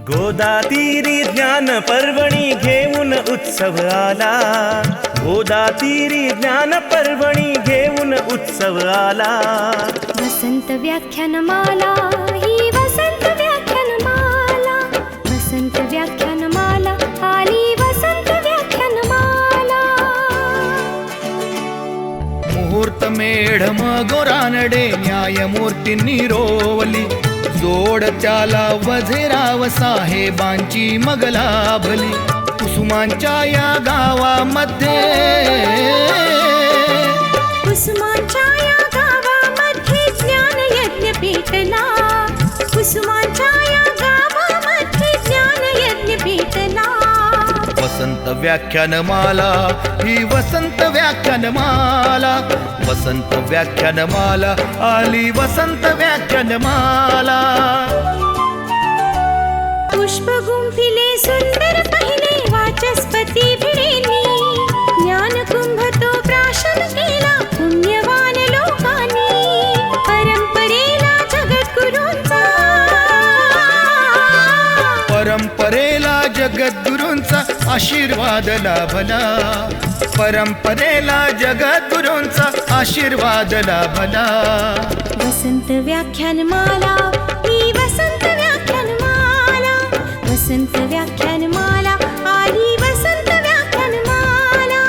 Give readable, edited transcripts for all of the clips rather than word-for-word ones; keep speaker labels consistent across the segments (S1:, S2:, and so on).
S1: गोदातीरी ज्ञान पर्वणी घेऊन उत्सव आला. गोदातीरी ज्ञान पर्वणी घेऊन उत्सव आला.
S2: वसंत व्याख्यानमाला ही वसंत व्याख्यानमाला. वसंत व्याख्यानमाला आली वसंत व्याख्यानमाला.
S3: मुहूर्त मेढ गोरानडे न्यायमूर्तींनी रोवली. जोड त्याला वझेराव साहेबांची मग लाभली. कुसुमांच्या या गावामध्ये
S2: कुसुमांच्या या गावामध्ये ज्ञान यज्ञ पेटला. कुसुमांच्या या गावामध्ये ज्ञान यज्ञ पेटला.
S3: वसंत व्याख्यानमाला ही वसंत व्याख्यानमाला. वसंत व्याख्यानमाला आली वसंत व्याख्यानमाला.
S2: पुष्प गुंफिले सुंदर पहिले वाचस्पती भिडेनी. ज्ञान कुंभ तो प्राशन केला पुण्यवान लोकांनी. परंपरेला जगद्गुरूंचा
S3: परंपरेला जगद्गुरूंचा आशीर्वाद लाभला. परंपरेला जगद्गुरूंचा आशीर्वाद लाभला.
S2: वसंत व्याख्यानमाला ही वसंत व्याख्यानमाला. वसंत व्याख्यानमाला आली वसंत व्याख्यानमाला.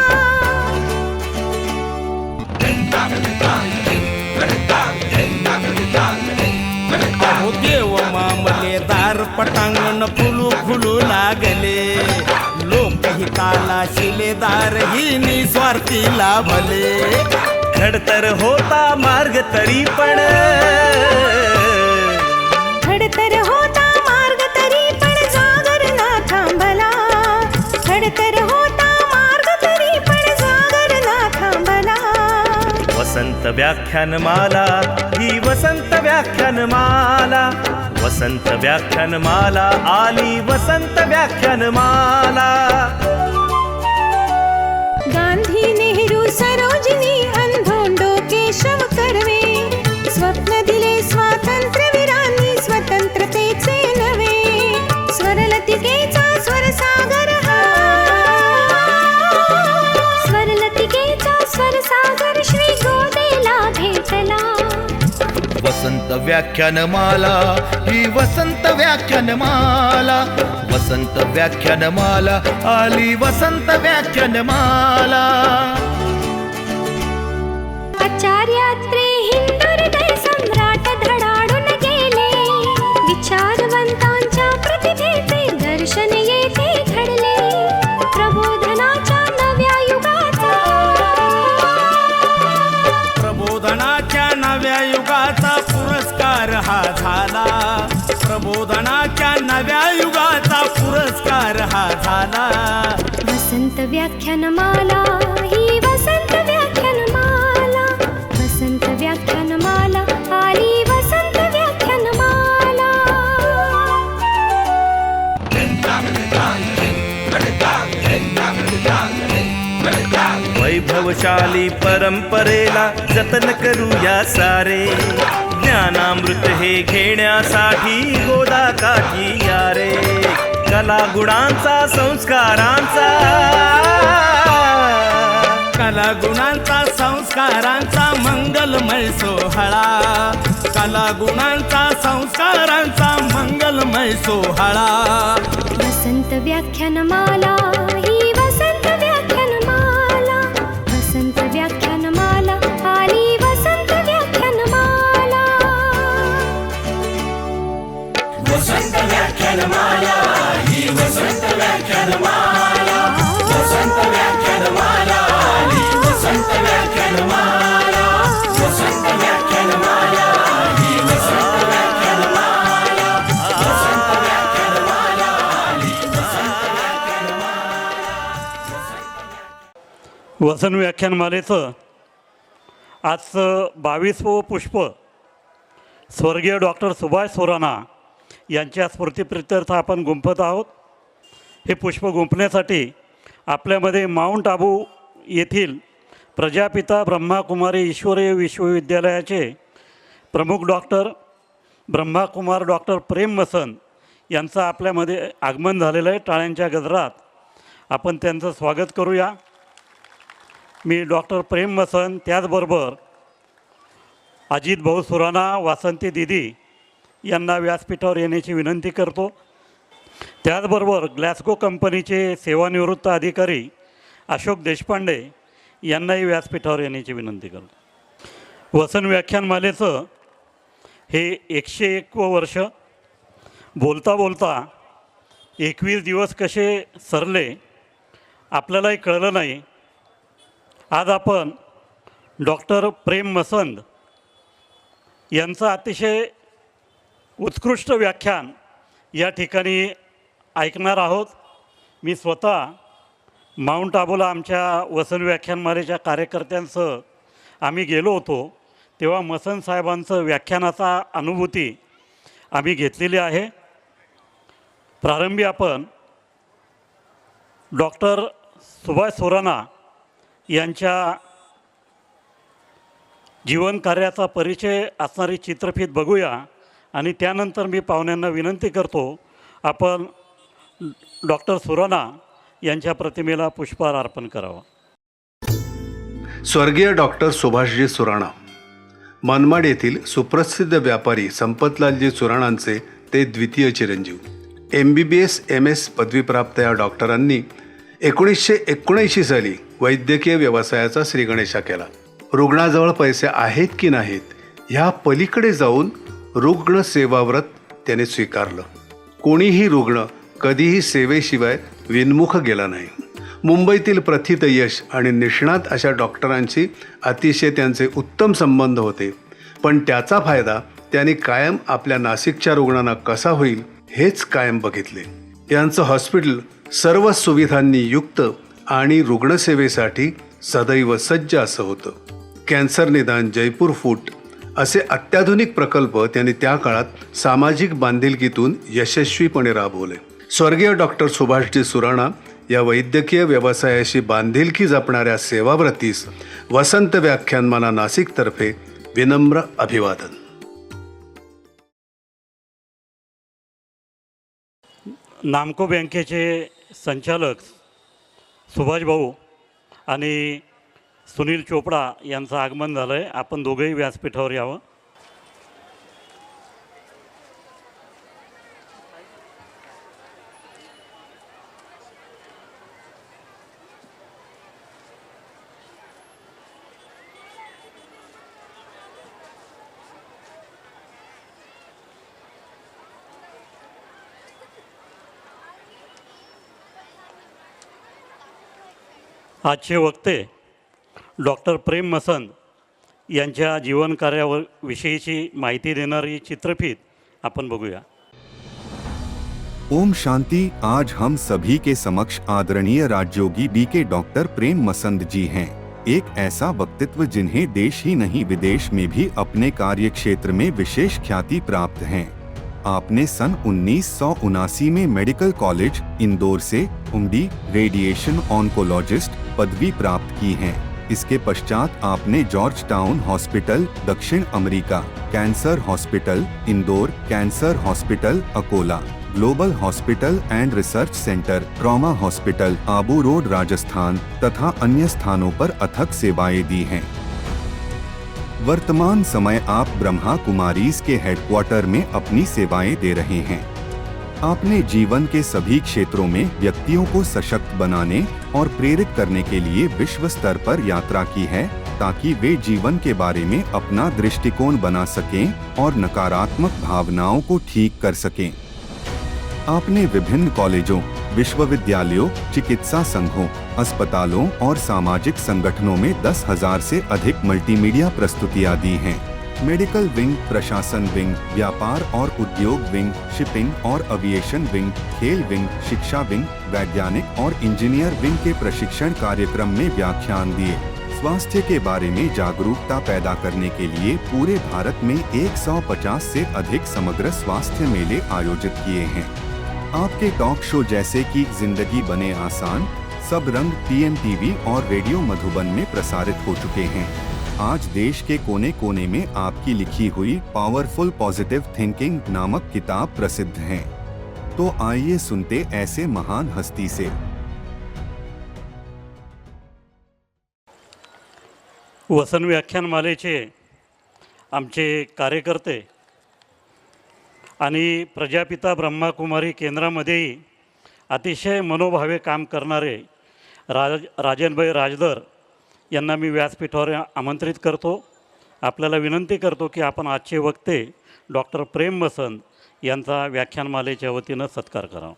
S1: अहो देव मामले दार पटांगण फुलू फुलू लागले. लोकहिताला शिलेदार ही निस्वार्थी लाभले. खडतर होता मार्ग तरी पण
S2: खडतर होता मार्ग तरी पण जागर ना थांबला. खडतर होता मार्ग तरी पण जागर ना थांबला.
S1: वसंत व्याख्यानमाला ही वसंत व्याख्यानमाला. वसंत व्याख्यानमाला आली वसंत व्याख्यानमाला.
S2: गांधी नेहरू सरोजिनी अंधोंडो केशव कर्वे. स्वप्न दिले स्वातंत्र्यवीरांनी स्वतंत्रतेचे नवे. स्वरलतिकेचा स्वरसागर हा. स्वरलतिकेचा स्वरसागर श्री गोदेला भेटला.
S3: वसंत व्याख्यानमाला ही वसंत व्याख्यानमाला. वसंत व्याख्यानमाला आली वसंत व्याख्यानमाला.
S2: आचार्यात्रे हिंदुहृदय सम्राट धडाडून गेले. विचारवंतांच्या प्रतिभेचे दर्शन येथे घडले. प्रबोधनाच्या नव्या युगाचा
S1: प्रबोधनाच्या नव्या युगाचा पुरस्कार हा झाला. प्रबोधनाच्या नव्या युगाचा पुरस्कार हा झाला.
S2: वसंत व्याख्यानमाला ही वसंत व्याख्यानमाला. वसंत व्याख्यानमाला आली वसंत व्याख्यानमाला.
S1: वैभवशाली परंपरेला जतन करूया सारे. ज्ञानामृत हे घेण्यासाठी गोदा काठी या रे. कला गुणांचा संस्कारांचा कला गुणांचा संस्कारांचा मंगलमय सोहळा. कला गुणांचा संस्कारांचा मंगलमय सोहळा.
S2: वसंत व्याख्यानमाला ही वसंत व्याख्यानमाला. वसंत व्याख्यानमाला आली वसंत व्याख्यानमाला.
S4: वसंत व्याख्यानमाला ही वसंत व्याख्यानमाला. वसंत व्याख्यानमाला ही वसंत व्याख्यानमाला. वसंत व्याख्यानमाला ही वसंत व्याख्यानमाला. वसंत व्याख्यानमाला ही वसंत व्याख्यानमाला.
S5: वसंत व्याख्यानमालेचं आजचं 22वं पुष्प स्वर्गीय डॉक्टर सुभाष सोराना यांच्या स्मृतिप्रित्यर्थ आपण गुंफत आहोत. हे पुष्प गुंफण्यासाठी आपल्यामध्ये माउंट आबू येथील प्रजापिता ब्रह्माकुमारी ईश्वरीय विश्वविद्यालयाचे प्रमुख डॉक्टर ब्रह्माकुमार डॉक्टर प्रेम मसन यांचं आपल्यामध्ये आगमन झालेलं आहे. टाळ्यांच्या गजरात आपण त्यांचं स्वागत करूया. मी डॉक्टर प्रेम मसंद, त्याचबरोबर अजित भाऊ सुराणा, वासंती दिदी यांना व्यासपीठावर येण्याची विनंती करतो. त्याचबरोबर ग्लॅस्को कंपनीचे सेवानिवृत्त अधिकारी अशोक देशपांडे यांनाही व्यासपीठावर येण्याची विनंती करतो. वसन व्याख्यानमालेचं हे 101 वर्ष. बोलता बोलता 21 दिवस कसे सरले आपल्यालाही कळलं नाही. आज आपण डॉक्टर प्रेम मसंद यांचं अतिशय उत्कृष्ट व्याख्यान या ठिकाणी ऐकणार आहोत. मी स्वतः माउंट आबूला आमच्या वसन व्याख्यानमालेच्या कार्यकर्त्यांसह आम्ही गेलो होतो, तेव्हा मसंद साहेबांचं व्याख्यानाचा अनुभूती आम्ही घेतलेली आहे. प्रारंभी आपण डॉक्टर सुभाष सोराना यांच्या जीवनकार्याचा परिचय असणारी चित्रफीत बघूया आणि त्यानंतर मी पाहुण्यांना विनंती करतो आपण डॉक्टर सुराना यांच्या प्रतिमेला पुष्पहार अर्पण करावा.
S6: स्वर्गीय डॉक्टर सुभाषजी सुराणा मनमाड येथील सुप्रसिद्ध व्यापारी संपतलालजी सुराणांचे ते द्वितीय चिरंजीव. MBBS MS पदवीप्राप्त या डॉक्टरांनी 1979 साली वैद्यकीय व्यवसायाचा श्रीगणेशा केला. रुग्णाजवळ पैसे आहेत की नाहीत ह्या पलीकडे जाऊन रुग्ण सेवाव्रत त्याने स्वीकारलं. कोणीही रुग्ण कधीही सेवेशिवाय विनमुख गेला नाही. मुंबईतील प्रथित यश आणि निष्णात अशा डॉक्टरांशी अतिशय त्यांचे उत्तम संबंध होते, पण त्याचा फायदा त्यांनी कायम आपल्या नाशिकच्या रुग्णांना कसा होईल हेच कायम बघितले. यांचं हॉस्पिटल सर्व सुविधांनी युक्त आणि रुग्णसेवेसाठी सदैव सज्ज असं होतं. कॅन्सर निदान, जयपूर फूट असे अत्याधुनिक प्रकल्प त्यांनी त्या काळात सामाजिक बांधिलकीतून यशस्वीपणे राबवले. स्वर्गीय डॉक्टर सुभाषजी सुराणा या वैद्यकीय व्यवसायाशी बांधिलकी जपणाऱ्या सेवाव्रतीस वसंत व्याख्यानमाला नाशिकतर्फे विनम्र अभिवादन.
S5: नामको बँकेचे संचालक सुभाष भाऊ आणि सुनील चोपडा यांचं आगमन झालं आहे. आपण दोघंही व्यासपीठावर यावं. आजचे वक्ते डॉक्टर प्रेम मसंद यांच्या जीवनकार्यावर विषयीची माहिती देणारी चित्रफीत आपण बघूया.
S7: ओम शांति. आज हम सभी के समक्ष आदरणीय राजयोगी BK डॉक्टर प्रेम मसंद जी हैं. एक ऐसा व्यक्तित्व जिन्हें देश ही नहीं विदेश में भी अपने कार्य क्षेत्र में विशेष ख्याति प्राप्त है. आपने सन 1979 में मेडिकल कॉलेज इंदौर से MD रेडिएशन ऑन्कोलॉजिस्ट पदवी प्राप्त की है. इसके पश्चात आपने जॉर्ज टाउन हॉस्पिटल दक्षिण America, cancer hospital Indore, cancer hospital Akola, global hospital and research centre, trauma hospital Abu road Rajasthan तथा अन्य स्थानों पर अथक सेवाएं दी हैं. वर्तमान समय आप ब्रह्मा कुमारीज के हेडक्वार्टर में अपनी सेवाएं दे रहे हैं. आपने जीवन के सभी क्षेत्रों में व्यक्तियों को सशक्त बनाने और प्रेरित करने के लिए विश्व स्तर पर यात्रा की है, ताकि वे जीवन के बारे में अपना दृष्टिकोण बना सकें और नकारात्मक भावनाओं को ठीक कर सकें. आपने विभिन्न कॉलेजों, विश्वविद्यालयों, चिकित्सा संघों, अस्पतालों और सामाजिक संगठनों में 10,000 से अधिक मल्टीमीडिया प्रस्तुतियां दी हैं. मेडिकल विंग, प्रशासन विंग, व्यापार और उद्योग विंग, शिपिंग और एविएशन विंग, खेल विंग, शिक्षा विंग, वैज्ञानिक और इंजीनियर विंग के प्रशिक्षण कार्यक्रम में व्याख्यान दिए. स्वास्थ्य के बारे में जागरूकता पैदा करने के लिए पूरे भारत में 150 से अधिक समग्र स्वास्थ्य मेले आयोजित किए हैं. आपके टॉक शो जैसे कि जिंदगी बने आसान, सब रंग TMTV और रेडियो मधुबन में प्रसारित हो चुके हैं. आज देश के कोने कोने में आपकी लिखी हुई पावरफुल पॉजिटिव थिंकिंग नामक किताब प्रसिद्ध है. तो आइए सुनते ऐसे महान हस्ती से।
S5: वसन व्याख्यानमालेचे आमचे कार्यकर्ते आणि प्रजापिता ब्रह्माकुमारी केंद्रामध्येही अतिशय मनोभावे काम करणारे राजनभाई राजदर यांना मी व्यासपीठावर आमंत्रित करतो। आपल्याला विनंती करतो की आपण आजचे वक्ते डॉक्टर प्रेम बसंत यांचा व्याख्यानमालेच्या वतीनं सत्कार करावा।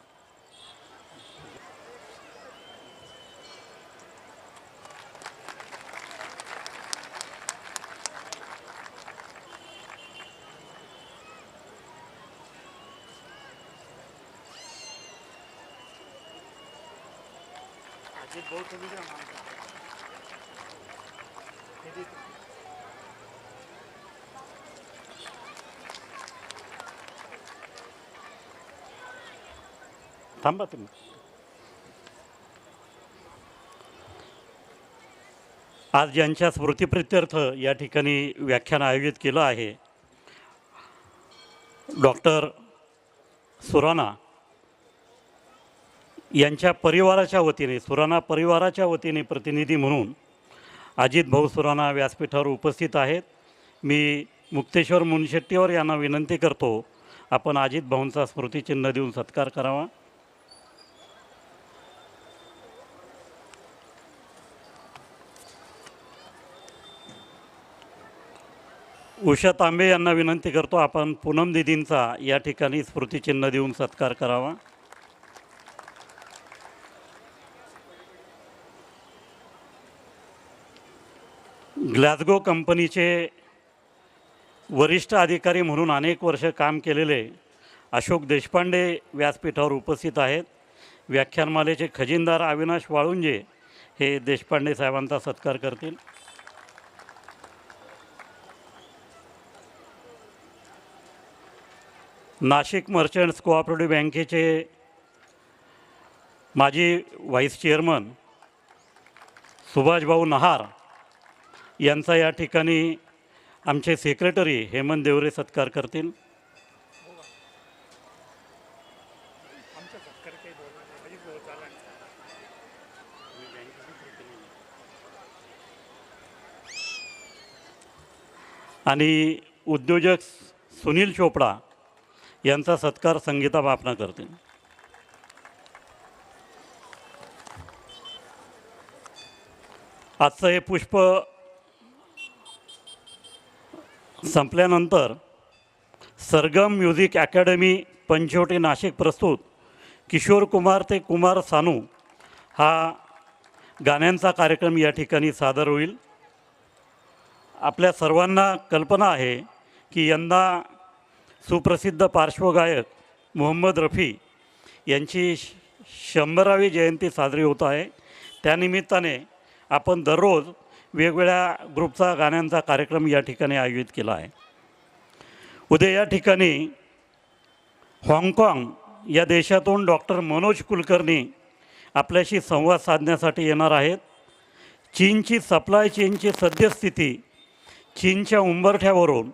S5: थांबा तुम्ही। आज ज्यांच्या स्मृतिप्रित्यर्थ या ठिकाणी व्याख्यान आयोजित केलं आहे, डॉक्टर सुराणा यांच्या परिवाराच्या वतीने, सुराणा परिवाराच्या वतीने प्रतिनिधी म्हणून अजित भाऊ सुराणा व्यासपीठावर उपस्थित आहेत। मी मुक्तेश्वर मुनशेट्टीवर यांना विनंती करतो, आपण अजित भाऊंचा स्मृतिचिन्ह देऊन सत्कार करावा। उषा तांबे यांना विनंती करतो, आपण पूनम दीदींचा या ठिकाणी स्मृतिचिन्ह देऊन सत्कार करावा। ग्लासगो कंपनीचे वरिष्ठ अधिकारी म्हणून अनेक वर्ष काम केलेले अशोक देशपांडे व्यासपीठावर उपस्थित आहेत। व्याख्यानमालेचे खजिनदार अविनाश वाळुंजे हे देशपांडे साहेबांचा सत्कार करतील। नाशिक मर्चंट्स कोऑपरेटिव्ह बँकेचे माजी व्हाईस चेअरमन सुभाषभाऊ नहार यांचा या ठिकाणी आमचे सेक्रेटरी हेमंत देवरे सत्कार करतील। आणि उद्योजक सुनील चोपडा यांचा सत्कार संगीता बापना करतील। आजचं हे पुष्प संपल्यानंतर सरगम म्युझिक अकॅडमी पंचवटी नाशिक प्रस्तुत किशोर कुमार ते कुमार सानू हा गाण्यांचा कार्यक्रम या ठिकाणी सादर होईल। आपल्या सर्वांना कल्पना आहे की यंदा सुप्रसिद्ध पार्श्वगायक मोहम्मद रफी यांची 100वी जयंती साजरी होत आहे। त्यानिमित्ताने आपण दररोज वेगवेगळ्या ग्रुपचा गाण्यांचा कार्यक्रम या ठिकाणी आयोजित केला आहे। उद्या या ठिकाणी हाँगकाँग या देशातून डॉक्टर मनोज कुलकर्णी आपल्याशी संवाद साधण्यासाठी येणार आहेत। चीनची सप्लाय चेनची सद्यस्थिती, चीनच्या उंबरठ्यावरून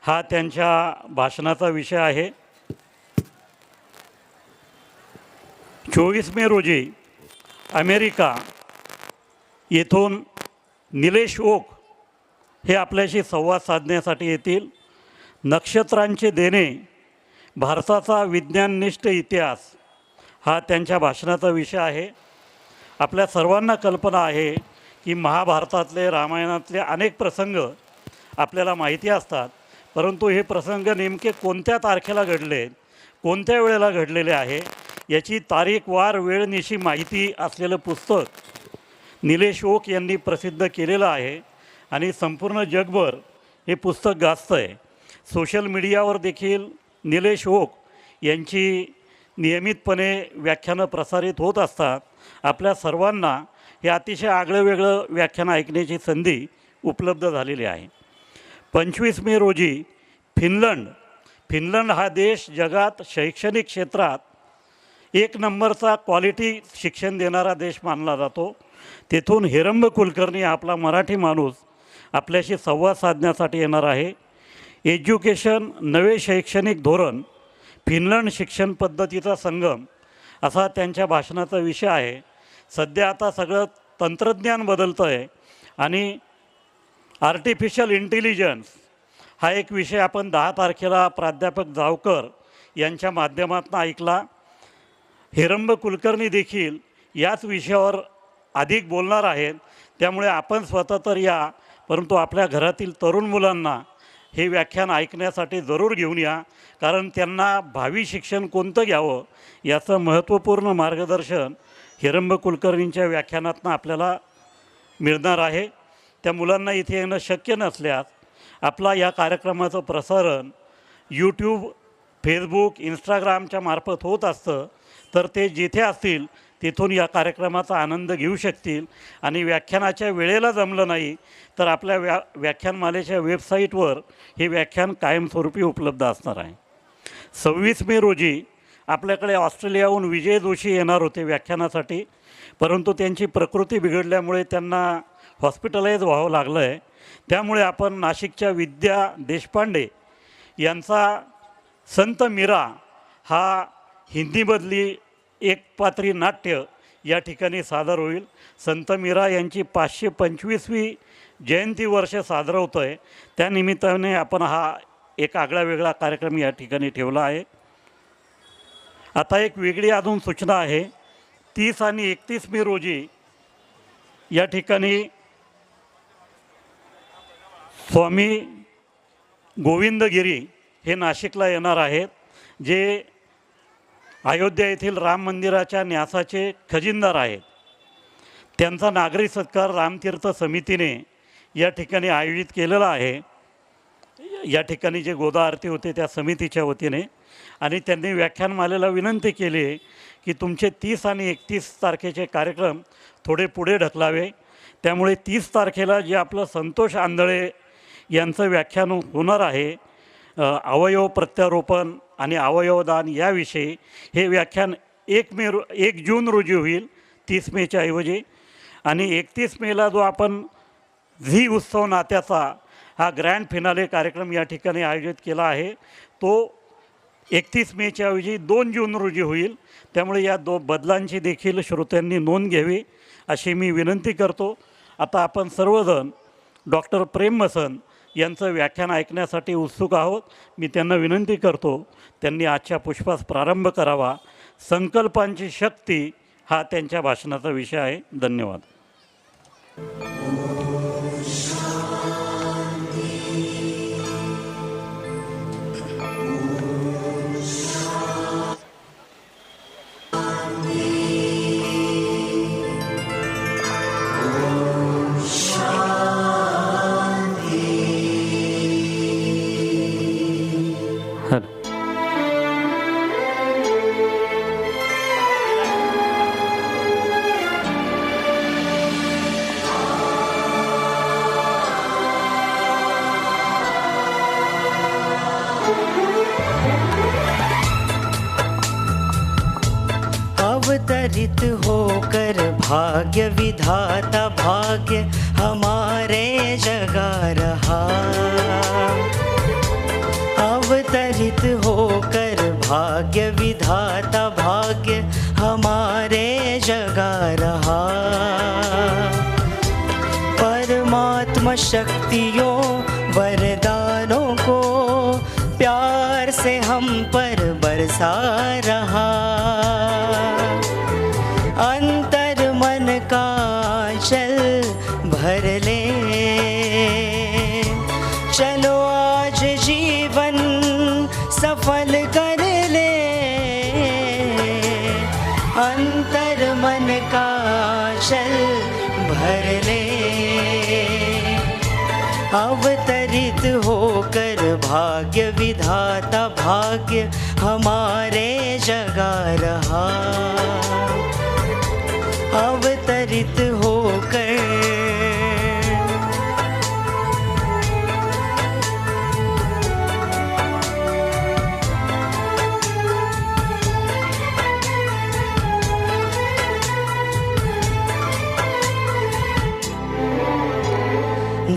S5: हा त्यांच्या भाषणाचा विषय आहे। 24 मे रोजी अमेरिका येथून निलेश ओक हे आपल्याशी संवाद साधण्यासाठी येतील। नक्षत्रांचे देणे, भारताचा विज्ञाननिष्ठ इतिहास हा त्यांच्या भाषणाचा विषय आहे। आपल्या सर्वांना कल्पना आहे की महाभारतातले, रामायणातले अनेक प्रसंग आपल्याला माहिती असतात, परंतु हे प्रसंग नेमके कोणत्या तारखेला घडले, कोणत्या वेळेला घडलेले आहे याची तारीख, वार, वेळनिशी माहिती असलेलं पुस्तक निलेश ओक यांनी प्रसिद्ध केलेलं आहे आणि संपूर्ण जगभर हे पुस्तक गाजतं आहे। सोशल मीडियावर देखील निलेश ओक यांची नियमितपणे व्याख्यानं प्रसारित होत असतात। आपल्या सर्वांना हे अतिशय आगळंवेगळं व्याख्यान ऐकण्याची संधी उपलब्ध झालेली आहे। 25 मे रोजी फिनलंड हा देश जगात शैक्षणिक क्षेत्रात 1 नंबरचा क्वालिटी शिक्षण देणारा देश मानला जातो। तेथून हेरंब कुलकर्णी आपला मराठी माणूस आपल्याशी संवाद साधण्यासाठी येणार आहे। एज्युकेशन, नवे शैक्षणिक धोरण, फिनलंड शिक्षण पद्धतीचा संगम असा त्यांच्या भाषणाचा विषय आहे. सध्या आता सगळं तंत्रज्ञान बदलतं आहे आणि आर्टिफिशियल इंटेलिजन्स हा एक विषय आपण 10 तारखेला प्राध्यापक जावकर यांच्या माध्यमातून ऐकला. हिरंब कुलकर्णी देखील याच विषयावर अधिक बोलणार आहेत. त्यामुळे आपण स्वतः तर या, परंतु आपल्या घरातील तरुण मुलांना हे व्याख्यान ऐकण्यासाठी जरूर घेऊन या, कारण त्यांना भावी शिक्षण कोणतं घ्यावं याचं महत्त्वपूर्ण मार्गदर्शन हिरंब कुलकर्णींच्या व्याख्यानातून आपल्याला मिळणार आहे. त्या मुलांना इथे येणं शक्य नसल्यास आपला या कार्यक्रमाचं प्रसारण यूट्यूब, फेसबुक, इंस्टाग्रामच्या मार्फत होत असतं, तर ते जिथे असतील तिथून या कार्यक्रमाचा आनंद घेऊ शकतील. आणि व्याख्यानाच्या वेळेला जमलं नाही तर आपल्या व्याख्यानमालेच्या वेबसाईटवर हे व्याख्यान कायमस्वरूपी उपलब्ध असणार आहे. 26 मे रोजी आपल्याकडे ऑस्ट्रेलियाहून विजय जोशी येणार होते व्याख्यानासाठी, परंतु त्यांची प्रकृती बिघडल्यामुळे त्यांना हॉस्पिटलाइज व्हावं लागलं आहे. त्यामुळे आपण नाशिकच्या विद्या देशपांडे यांचा संत मीरा हा हिंदीमधली एक पात्री नाट्य या ठिकाणी सादर होईल. संत मीरा यांची 525वी जयंती वर्ष साजरं होतं आहे. त्यानिमित्ताने आपण हा एक आगळा वेगळा कार्यक्रम या ठिकाणी ठेवला आहे. आता एक वेगळी अजून सूचना आहे. 30 आणि 31 मे रोजी या ठिकाणी स्वामी गोविंदगिरी हे नाशिकला येणार आहेत, जे अयोध्या येथील राम मंदिराच्या न्यासाचे खजिनदार आहेत. त्यांचा नागरी सत्कार रामतीर्थ समितीने या ठिकाणी आयोजित केलेला आहे. या ठिकाणी जे गोदा आरती होते त्या समितीच्या वतीने, आणि त्यांनी व्याख्यानमालेला विनंती केली आहे की तुमचे 30 आणि 31 तारखेचे कार्यक्रम थोडे पुढे ढकलावे. त्यामुळे 30 तारखेला जे आपलं संतोष आंधळे यांचं व्याख्यान होणार आहे, अवयव प्रत्यारोपण आणि अवयवदान याविषयी, हे व्याख्यान 1 जून रोजी होईल 30 मेच्या ऐवजी. आणि 31 मेला जो आपण झी उत्सव नात्याचा हा ग्रँड फिनाले कार्यक्रम या ठिकाणी आयोजित केला आहे, तो 31 मेच्या ऐवजी 2 जून रोजी होईल. त्यामुळे या बदलांची देखील श्रोत्यांनी नोंद घ्यावी अशी मी विनंती करतो. आता आपण सर्वजण डॉक्टर प्रेम मसन यांचं व्याख्यान ऐकण्यासाठी उत्सुक आहोत. मी त्यांना विनंती करतो त्यांनी आजच्या पुष्पास प्रारंभ करावा. संकल्पांची शक्ती हा त्यांच्या भाषणाचा विषय आहे. धन्यवाद.
S8: अवतरित होकर भाग्य विधाता भाग्य हमारे जगा रहा. अवतरित होकर भाग्य विधाता भाग्य हमारे जगा रहा. परमात्मा शक्तियों वरदानों को प्यार से हम पर बरसा रहा. अंतर मन का चल भर ले, चलो आज जीवन सफल कर ले. अंतर मन का चल भर ले, अवतरित होकर भाग्य विधाता भाग्य हमारे जगा रहा. अवतरित होकर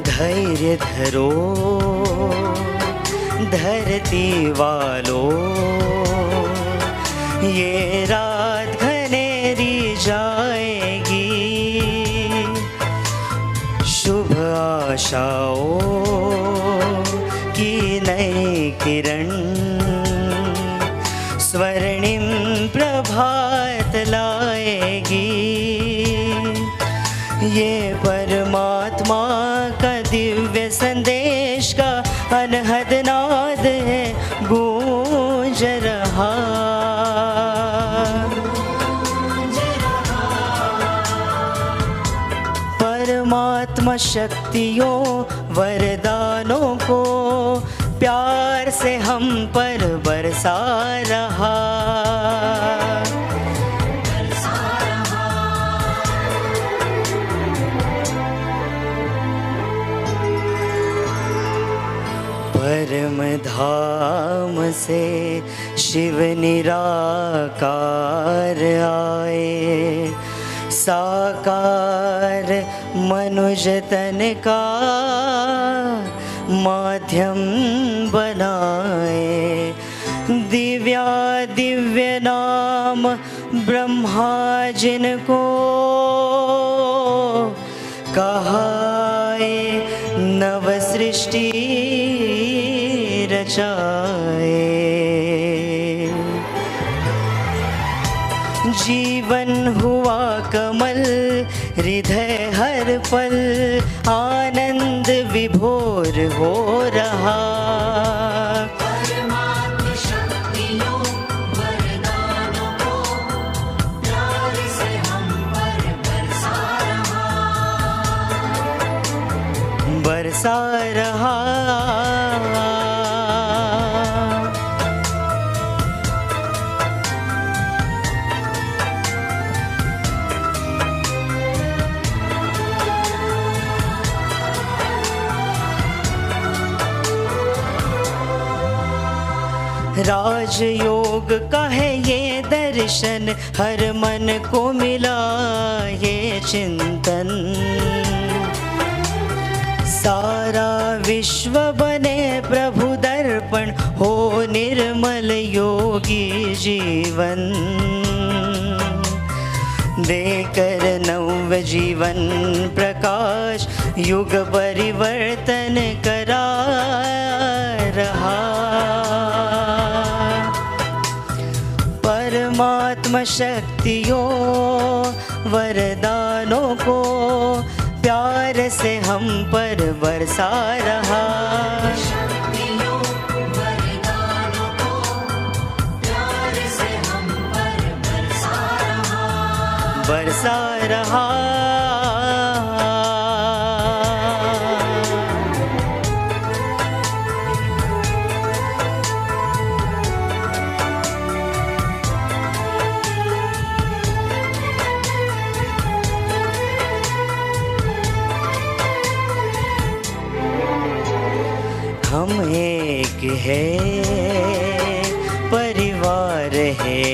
S8: धैर्य धरो धरती वालों, ये रात घनेरी जाएगी, शुभ आशाओं की नई किरण स्वर्णिम प्रभात लाएगी। ये परमात्मा का दिव्य संदेश का अनहद नाद है गूंज रहा। परमात्मा शक्तियों वरदानों को प्यार से हम पर बरसा रहा। परम धाम से शिव निराकार आए, साकार मनुज तन का माध्यम बनाए। दिव्या दिव्य नाम ब्रह्मा जिनको कहाए, नव सृष्टि रचाए। जीवन हुआ कमल, हृदय हर पल आनंद विभोर हो रहा।
S4: परमात्मा शक्तियों वरदानों को प्यार से हम पर
S8: बरसा रहा। राजयोग का है ये दर्शन, हर मन को मिला ये चिंतन। सारा विश्व बने प्रभु दर्पण, हो निर्मल योगी जीवन। देकर नव जीवन प्रकाश, युग परिवर्तन करा रहा। परमात्मा शक्तियों वरदानों को प्यार से हम पर बरसा रहा।
S4: शक्तियों वरदानों को प्यार से हम पर
S8: बरसा रहा। हम एक है, परिवार है,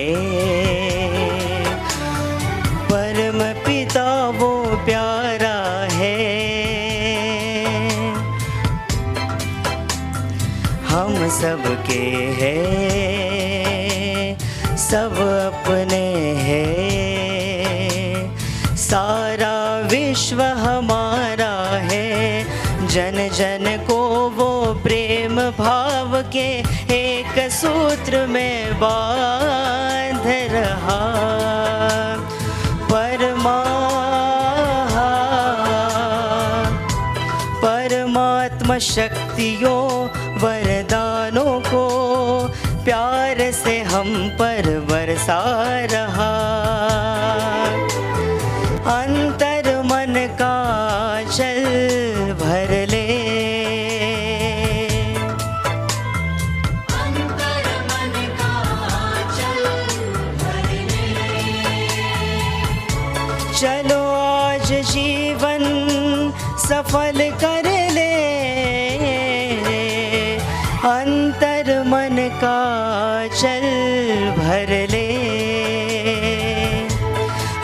S8: परम पिता वो प्यारा है। हम सबके हैं, सब अपने हैं, सारा विश्व हमारा है। जन जन को वो प्रेम भाव के एक सूत्र में बांध रहा। परमात्मा शक्तियों वरदानों को प्यार से हम पर बरसा रहा। अंतर मन का चल भर ले,
S4: अंतर मन का चल भर ले।
S8: चलो आज जीवन सफल कर ले। अंतर मन का चल भर ले।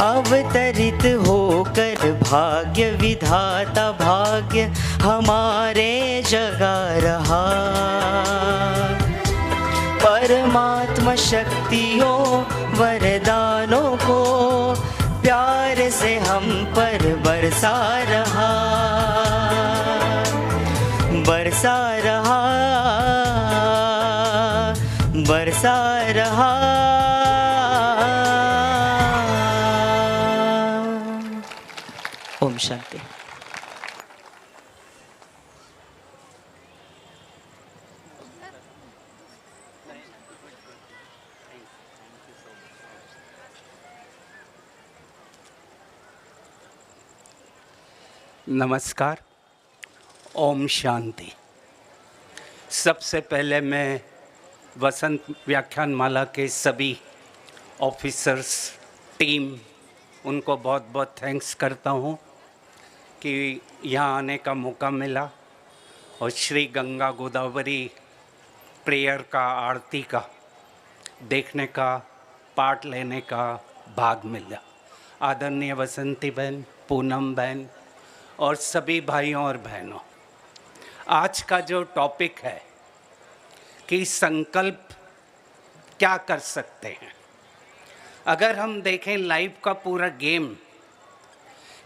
S8: अवतरित होकर भाग्य विधाता भाग्य हमारे जगा रहा। परमात्मा शक्तियों वरदानों को प्यार से हम पर बरसा रहा, बरसा रहा, बरसा रहा। ओम शांति।
S9: नमस्कार, ओम शांति। सबसे पहले मैं वसंत व्याख्यान माला के सभी ऑफिसर्स, टीम, उनको बहुत बहुत थैंक्स करता हूँ कि यहाँ आने का मौका मिला और श्री गंगा गोदावरी प्रेयर का, आरती का देखने का, पार्ट लेने का भाग मिला। आदरणीय वसंती बहन, पूनम बहन और सभी भाइयों और बहनों, आज का जो टॉपिक है कि संकल्प क्या कर सकते हैं। अगर हम देखें लाइफ का पूरा गेम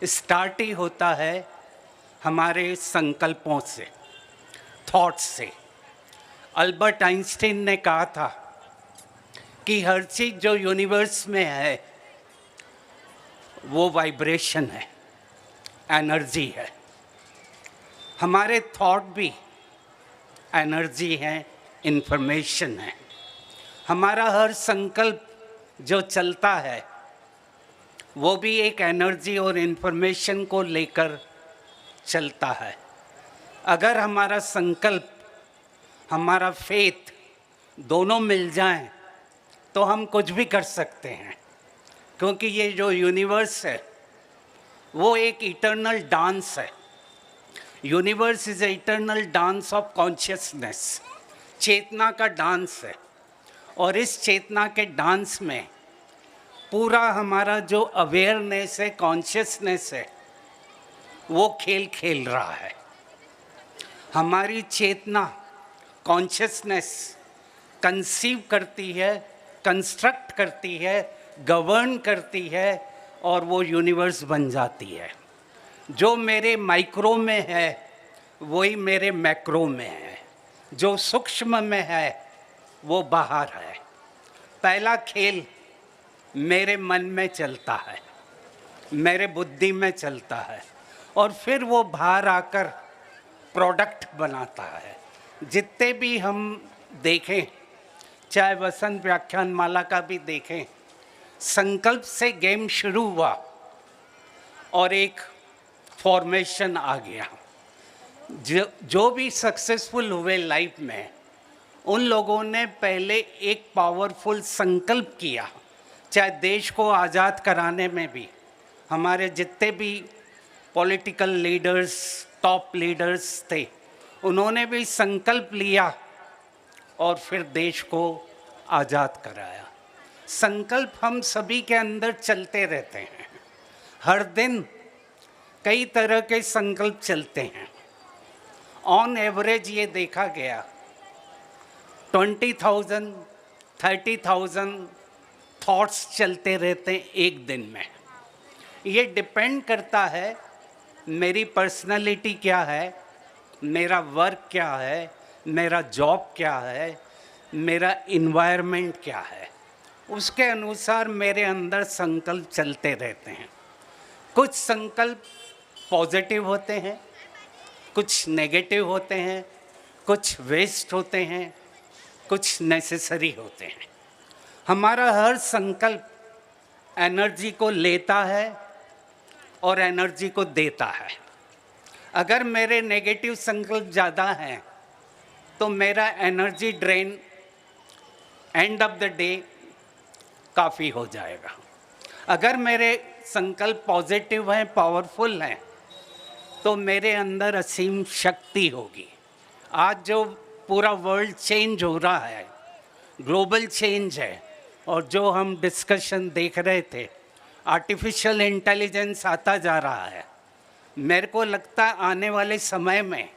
S9: स्टार्ट ही होता है हमारे संकल्पों से, थॉट्स से। अल्बर्ट आइंस्टीन ने कहा था कि हर चीज़ जो यूनिवर्स में है वो वाइब्रेशन है, एनर्जी है। हमारे थॉट भी एनर्जी है, इंफॉर्मेशन है। हमारा हर संकल्प जो चलता है वो भी एक एनर्जी और इंफॉर्मेशन को लेकर चलता है। अगर हमारा संकल्प, हमारा फेथ दोनों मिल जाएं तो हम कुछ भी कर सकते हैं, क्योंकि ये जो यूनिवर्स है वो एक इटर्नल डांस है। Universe is a eternal dance of consciousness, चेतना का डांस है। और इस चेतना के डांस में पूरा हमारा जो अवेयरनेस है, कॉन्शियसनेस है, वो खेल खेल रहा है। हमारी चेतना, कॉन्शियसनेस कंसीव करती है, कंस्ट्रक्ट करती है, गवर्न करती है और वो यूनिवर्स बन जाती है। जो मेरे माइक्रो में है वही मेरे मैक्रो में है, जो सूक्ष्म में है वो बाहर है। पहला खेल मेरे मन में चलता है, मेरे बुद्धि में चलता है और फिर वो बाहर आकर प्रोडक्ट बनाता है। जितने भी हम देखें, चाहे वसंत व्याख्यान माला का भी देखें, संकल्प से गेम शुरू हुआ और एक फॉर्मेशन आ गया। जो भी सक्सेसफुल हुए लाइफ में, उन लोगों ने पहले एक पावरफुल संकल्प किया। चाहे देश को आज़ाद कराने में भी हमारे जितने भी पॉलिटिकल लीडर्स, टॉप लीडर्स थे, उन्होंने भी संकल्प लिया और फिर देश को आज़ाद कराया। संकल्प हम सभी के अंदर चलते रहते हैं। हर दिन कई तरह के संकल्प चलते हैं। ऑन एवरेज ये देखा गया 20,000, 30,000 थॉट्स चलते रहते हैं एक दिन में। ये डिपेंड करता है मेरी पर्सनालिटी क्या है, मेरा वर्क क्या है, मेरा जॉब क्या है, मेरा इन्वायरमेंट क्या है। उसके अनुसार मेरे अंदर संकल्प चलते रहते हैं। कुछ संकल्प पॉजिटिव होते हैं, कुछ नेगेटिव होते हैं, कुछ वेस्ट होते हैं, कुछ नेसेसरी होते हैं। हमारा हर संकल्प एनर्जी को लेता है और एनर्जी को देता है। अगर मेरे नेगेटिव संकल्प ज़्यादा हैं तो मेरा energy drain end of the day काफ़ी हो जाएगा। अगर मेरे संकल्प पॉजिटिव हैं, पावरफुल हैं, तो मेरे अंदर असीम शक्ति होगी। आज जो पूरा वर्ल्ड चेंज हो रहा है, ग्लोबल चेंज है, और जो हम डिस्कशन देख रहे थे, आर्टिफिशियल इंटेलिजेंस आता जा रहा है। मेरे को लगता है आने वाले समय में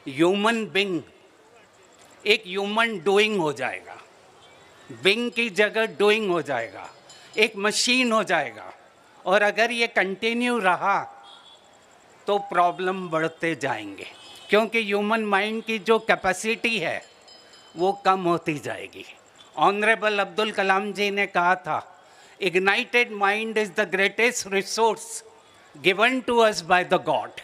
S9: ह्यूमन बीइंग एक ह्यूमन डूइंग हो जाएगा। बिंग की जगह डूइंग हो जाएगा, एक मशीन हो जाएगा। और अगर ये कंटिन्यू रहा तो प्रॉब्लम बढ़ते जाएंगे, क्योंकि ह्यूमन माइंड की जो कैपेसिटी है वो कम होती जाएगी। ऑनरेबल अब्दुल कलाम जी ने कहा था, ignited mind is the greatest resource given to us by the god.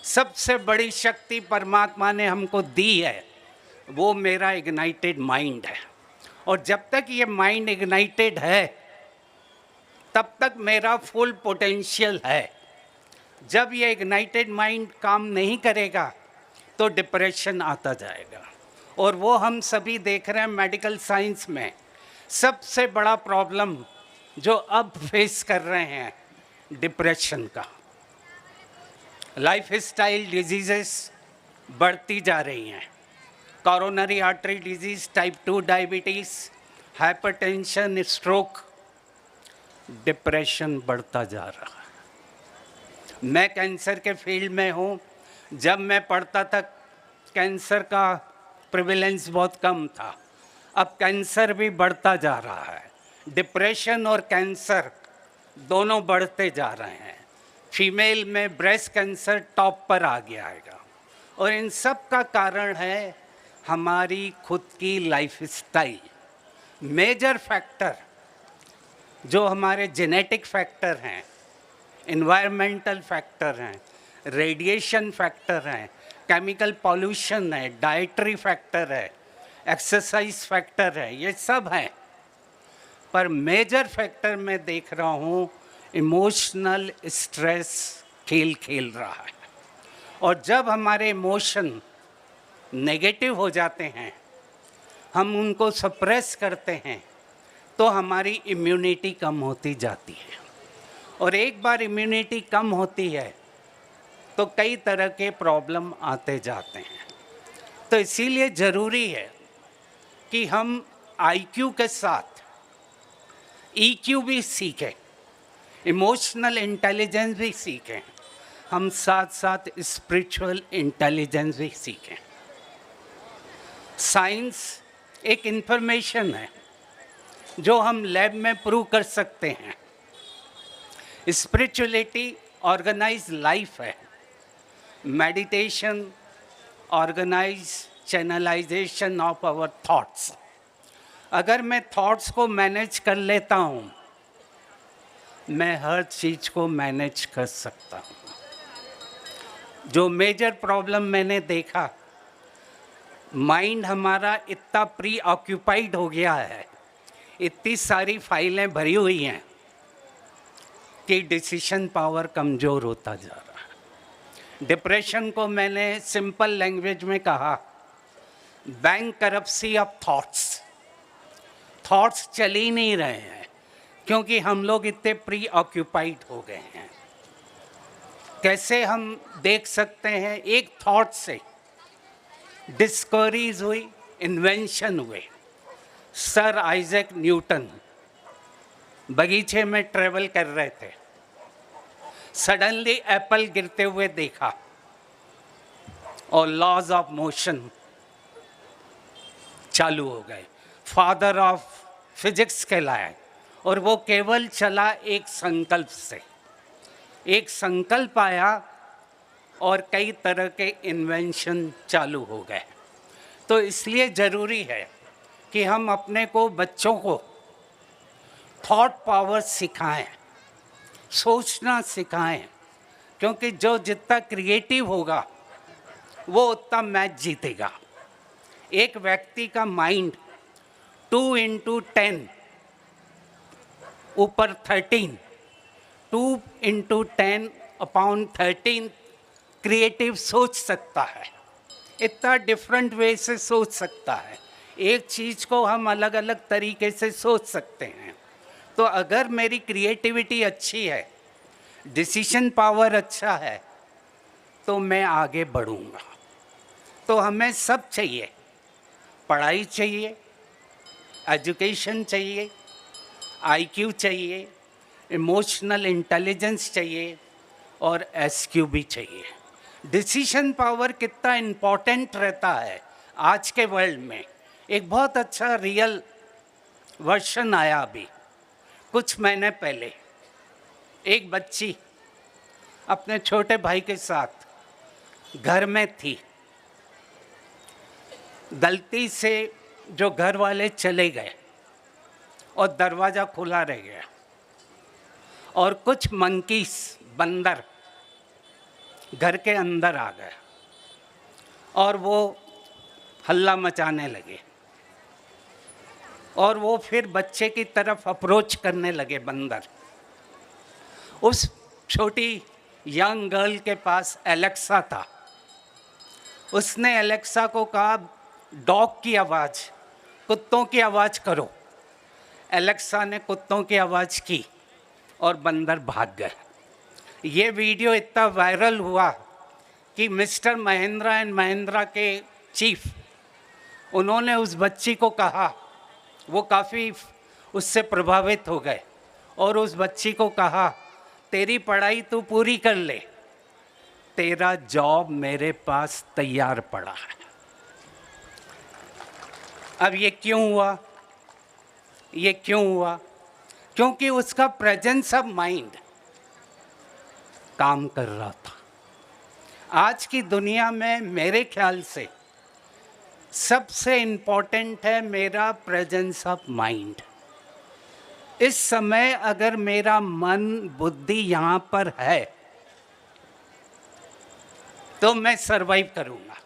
S9: सबसे बड़ी शक्ति परमात्मा ने हमको दी है, वो मेरा इग्नाइटेड माइंड है। और जब तक ये माइंड इग्नाइटेड है तब तक मेरा फुल पोटेंशियल है। जब ये इग्नाइटेड माइंड काम नहीं करेगा तो डिप्रेशन आता जाएगा। और वो हम सभी देख रहे हैं मेडिकल साइंस में, सबसे बड़ा प्रॉब्लम जो अब फेस कर रहे हैं डिप्रेशन का। लाइफ स्टाइल डिजीज़ेस बढ़ती जा रही हैं, coronary artery disease, type 2 diabetes, hypertension, stroke, depression बढ़ता जा रहा है। मैं कैंसर के फील्ड में हूँ। जब मैं पढ़ता था कैंसर का प्रिवेलेंस बहुत कम था, अब कैंसर भी बढ़ता जा रहा है। डिप्रेशन और कैंसर दोनों बढ़ते जा रहे हैं। फीमेल में ब्रेस्ट कैंसर टॉप पर आ गया है। और इन सब का कारण है हमारी खुद की लाइफ स्टाइल। मेजर फैक्टर जो हमारे जेनेटिक फैक्टर हैं, इन्वायरमेंटल फैक्टर हैं, रेडिएशन फैक्टर हैं, केमिकल पॉल्यूशन है, डाइटरी फैक्टर है, एक्सरसाइज फैक्टर है, ये सब हैं। पर मेजर फैक्टर मैं देख रहा हूँ इमोशनल स्ट्रेस खेल रहा है। और जब हमारे इमोशन नेगेटिव हो जाते हैं, हम उनको सप्रेस करते हैं, तो हमारी इम्यूनिटी कम होती जाती है। और एक बार इम्यूनिटी कम होती है तो कई तरह के प्रॉब्लम आते जाते हैं। तो इसीलिए ज़रूरी है कि हम आईक्यू के साथ ईक्यू भी सीखें, इमोशनल इंटेलिजेंस भी सीखें, हम साथ साथ स्पिरिचुअल इंटेलिजेंस भी सीखें। साइंस एक इंफॉर्मेशन है जो हम लैब में प्रूव कर सकते हैं। स्पिरिचुअलिटी ऑर्गेनाइज लाइफ है। Meditation organise channelisation of our thoughts. अगर मैं थॉट्स को मैनेज कर लेता हूँ, मैं हर चीज़ को मैनेज कर सकता हूँ। जो मेजर प्रॉब्लम मैंने देखा, माइंड हमारा इतना प्री ऑक्यूपाइड हो गया है, इतनी सारी फाइलें भरी हुई हैं कि डिसीजन पावर कमज़ोर होता जा रहा है। डिप्रेशन को मैंने सिंपल लैंग्वेज में कहा, बैंकरप्सी ऑफ थॉट्स। थॉट्स चल ही नहीं रहे हैं क्योंकि हम लोग इतने प्री ऑक्यूपाइड हो गए हैं। कैसे हम देख सकते हैं, एक थॉट से डिस्कवरीज हुई, इन्वेंशन हुए। सर आइजैक न्यूटन बगीचे में ट्रेवल कर रहे थे, सडनली एप्पल गिरते हुए देखा और लॉज ऑफ मोशन चालू हो गए। फादर ऑफ फिजिक्स कहलाए। और वो केवल चला एक संकल्प से। एक संकल्प आया और कई तरह के इन्वेंशन चालू हो गए। तो इसलिए ज़रूरी है कि हम अपने को, बच्चों को थॉट पावर सिखाएं, सोचना सिखाएं, क्योंकि जो जितना क्रिएटिव होगा वो उतना मैच जीतेगा। एक व्यक्ति का माइंड 2 into 10 ऊपर 13, 2 into 10 upon 13 क्रिएटिव सोच सकता है। इतना डिफरेंट वे से सोच सकता है। एक चीज़ को हम अलग अलग तरीके से सोच सकते हैं। तो अगर मेरी क्रिएटिविटी अच्छी है, डिसीजन पावर अच्छा है, तो मैं आगे बढ़ूँगा। तो हमें सब चाहिए, पढ़ाई चाहिए, एजुकेशन चाहिए, आईक्यू चाहिए, इमोशनल इंटेलिजेंस चाहिए और एसक्यू भी चाहिए। डिसीजन पावर कितना इम्पोर्टेंट रहता है आज के वर्ल्ड में। एक बहुत अच्छा रियल वर्षन आया अभी कुछ महीने पहले। एक बच्ची अपने छोटे भाई के साथ घर में थी, गलती से जो घर वाले चले गए और दरवाज़ा खुला रह गया और कुछ मंकीस बंदर घर के अंदर आ गए और वो हल्ला मचाने लगे और वो फिर बच्चे की तरफ अप्रोच करने लगे बंदर। उस छोटी यंग गर्ल के पास एलेक्सा था। उसने एलेक्सा को कहा डॉग की आवाज़, कुत्तों की आवाज़ करो। एलेक्सा ने कुत्तों की आवाज़ की और बंदर भाग गए। ये वीडियो इतना वायरल हुआ कि मिस्टर महिंद्रा एंड महिंद्रा के चीफ, उन्होंने उस बच्ची को कहा, वो काफ़ी उससे प्रभावित हो गए और उस बच्ची को कहा तेरी पढ़ाई तू पूरी कर ले, तेरा जॉब मेरे पास तैयार पड़ा है। अब ये क्यों हुआ? ये क्यों हुआ? क्योंकि उसका प्रेजेंस ऑफ माइंड काम कर रहा था। आज की दुनिया में मेरे ख्याल से सबसे इम्पोर्टेंट है मेरा प्रेजेंस ऑफ माइंड। इस समय अगर मेरा मन बुद्धि यहाँ पर है तो मैं सरवाइव करूँगा।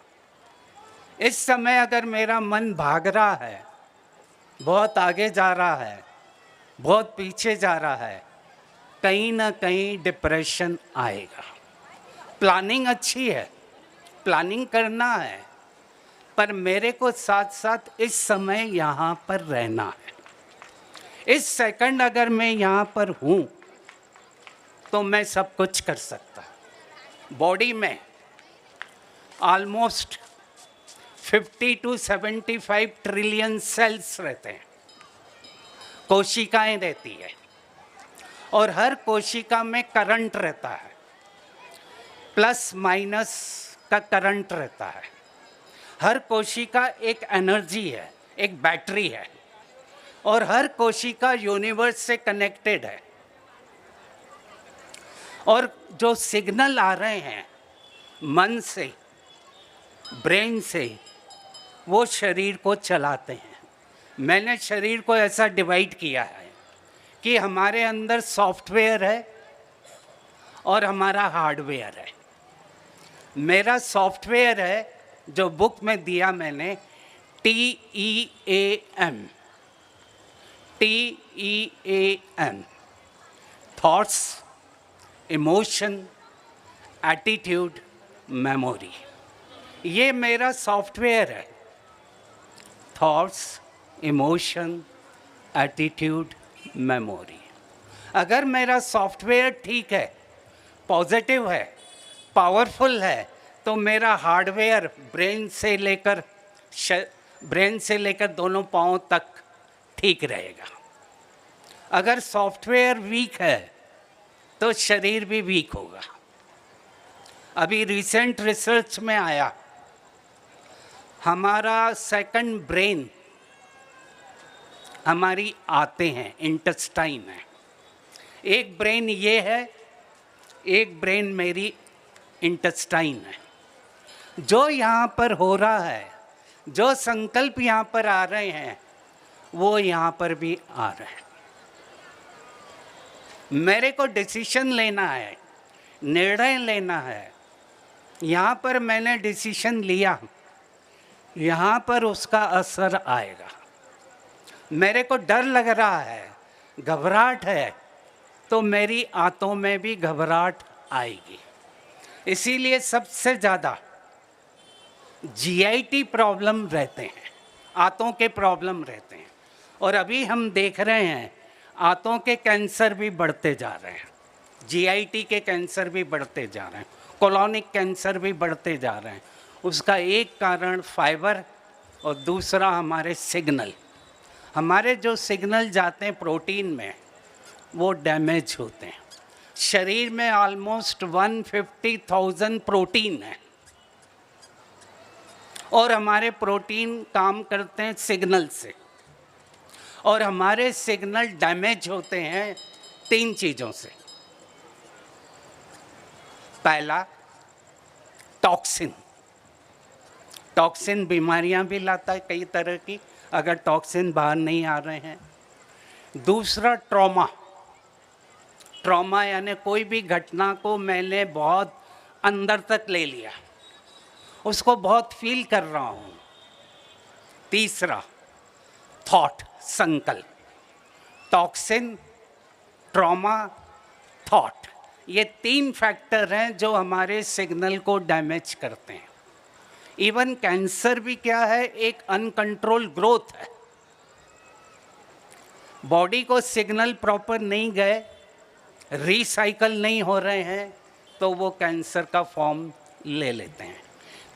S9: इस समय अगर मेरा मन भाग रहा है, बहुत आगे जा रहा है, बहुत पीछे जा रहा है, कहीं ना कहीं डिप्रेशन आएगा। प्लानिंग अच्छी है, प्लानिंग करना है, पर मेरे को साथ साथ इस समय यहाँ पर रहना है। इस सेकंड अगर मैं यहाँ पर हूँ तो मैं सब कुछ कर सकता। बॉडी में ऑलमोस्ट 50 to 75 ट्रिलियन सेल्स रहते हैं, कोशिकाएं रहती है और हर कोशिका में करंट रहता है, प्लस माइनस का करंट रहता है। हर कोशिका एक एनर्जी है, एक बैटरी है और हर कोशिका यूनिवर्स से कनेक्टेड है। और जो सिग्नल आ रहे हैं मन से, ब्रेन से, वो शरीर को चलाते हैं। मैंने शरीर को ऐसा डिवाइड किया है कि हमारे अंदर सॉफ्टवेयर है और हमारा हार्डवेयर है। मेरा सॉफ्टवेयर है जो बुक में दिया मैंने, TEAM, thoughts, emotion, attitude, memory. ये मेरा सॉफ्टवेयर है। Thoughts, emotion, attitude, memory. अगर मेरा सॉफ्टवेयर ठीक है, पॉजिटिव है, पावरफुल है, तो मेरा हार्डवेयर ब्रेन से लेकर दोनों पाँव तक ठीक रहेगा। अगर सॉफ्टवेयर वीक है तो शरीर भी वीक होगा। अभी रिसेंट रिसर्च में आया, हमारा सेकंड ब्रेन हमारी आते हैं, इंटेस्टाइन है। एक ब्रेन ये है, एक ब्रेन मेरी इंटेस्टाइन है। जो यहाँ पर हो रहा है, जो संकल्प यहाँ पर आ रहे हैं, वो यहाँ पर भी आ रहे हैं। मेरे को डिसीजन लेना है, निर्णय लेना है। यहाँ पर मैंने डिसीजन लिया, यहाँ पर उसका असर आएगा। मेरे को डर लग रहा है, घबराहट है, तो मेरी आंतों में भी घबराहट आएगी। इसीलिए सबसे ज़्यादा GIT प्रॉब्लम रहते हैं, आंतों के प्रॉब्लम रहते हैं। और अभी हम देख रहे हैं आंतों के कैंसर भी बढ़ते जा रहे हैं, GIT के कैंसर भी बढ़ते जा रहे हैं, कोलोनिक कैंसर भी बढ़ते जा रहे हैं। उसका एक कारण फाइबर और दूसरा हमारे सिग्नल। हमारे जो सिग्नल जाते हैं प्रोटीन में, वो डैमेज होते हैं। शरीर में ऑलमोस्ट 150,000 प्रोटीन है और हमारे प्रोटीन काम करते हैं सिग्नल से। और हमारे सिग्नल डैमेज होते हैं 3 चीज़ों से। पहला, टॉक्सिन। टॉक्सिन बीमारियां भी लाता है कई तरह की, अगर टॉक्सिन बाहर नहीं आ रहे हैं। दूसरा, ट्रॉमा। ट्रॉमा यानी कोई भी घटना को मैंने बहुत अंदर तक ले लिया, उसको बहुत फील कर रहा हूँ। तीसरा, थॉट, संकल्प। टॉक्सिन, ट्रॉमा, थॉट, ये 3 फैक्टर हैं जो हमारे सिग्नल को डैमेज करते हैं। इवन कैंसर भी क्या है, एक अनकंट्रोल ग्रोथ है। बॉडी को सिग्नल प्रॉपर नहीं गए, रिसाइकल नहीं हो रहे हैं, तो वो कैंसर का फॉर्म ले लेते हैं।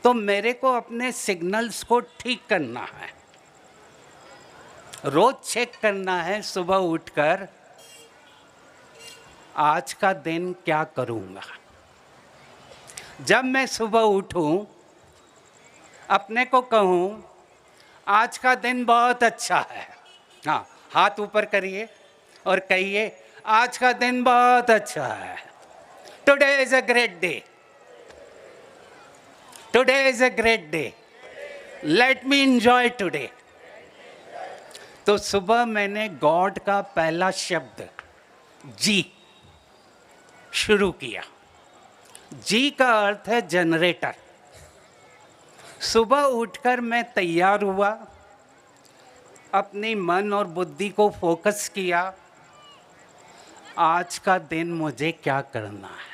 S9: तो मेरे को अपने सिग्नल्स को ठीक करना है, रोज चेक करना है सुबह उठकर, आज का दिन क्या करूँगा। जब मैं सुबह उठूँ, अपने को कहूँ आज का दिन बहुत अच्छा है, हाँ, हाथ ऊपर करिए और कहिए आज का दिन बहुत अच्छा है। Today is a great day, today is a great day, let me enjoy today. तो सुबह मैंने गॉड का पहला शब्द जी शुरू किया। जी का अर्थ है जनरेटर। सुबह उठकर मैं तैयार हुआ, अपनी मन और बुद्धि को फोकस किया, आज का दिन मुझे क्या करना है,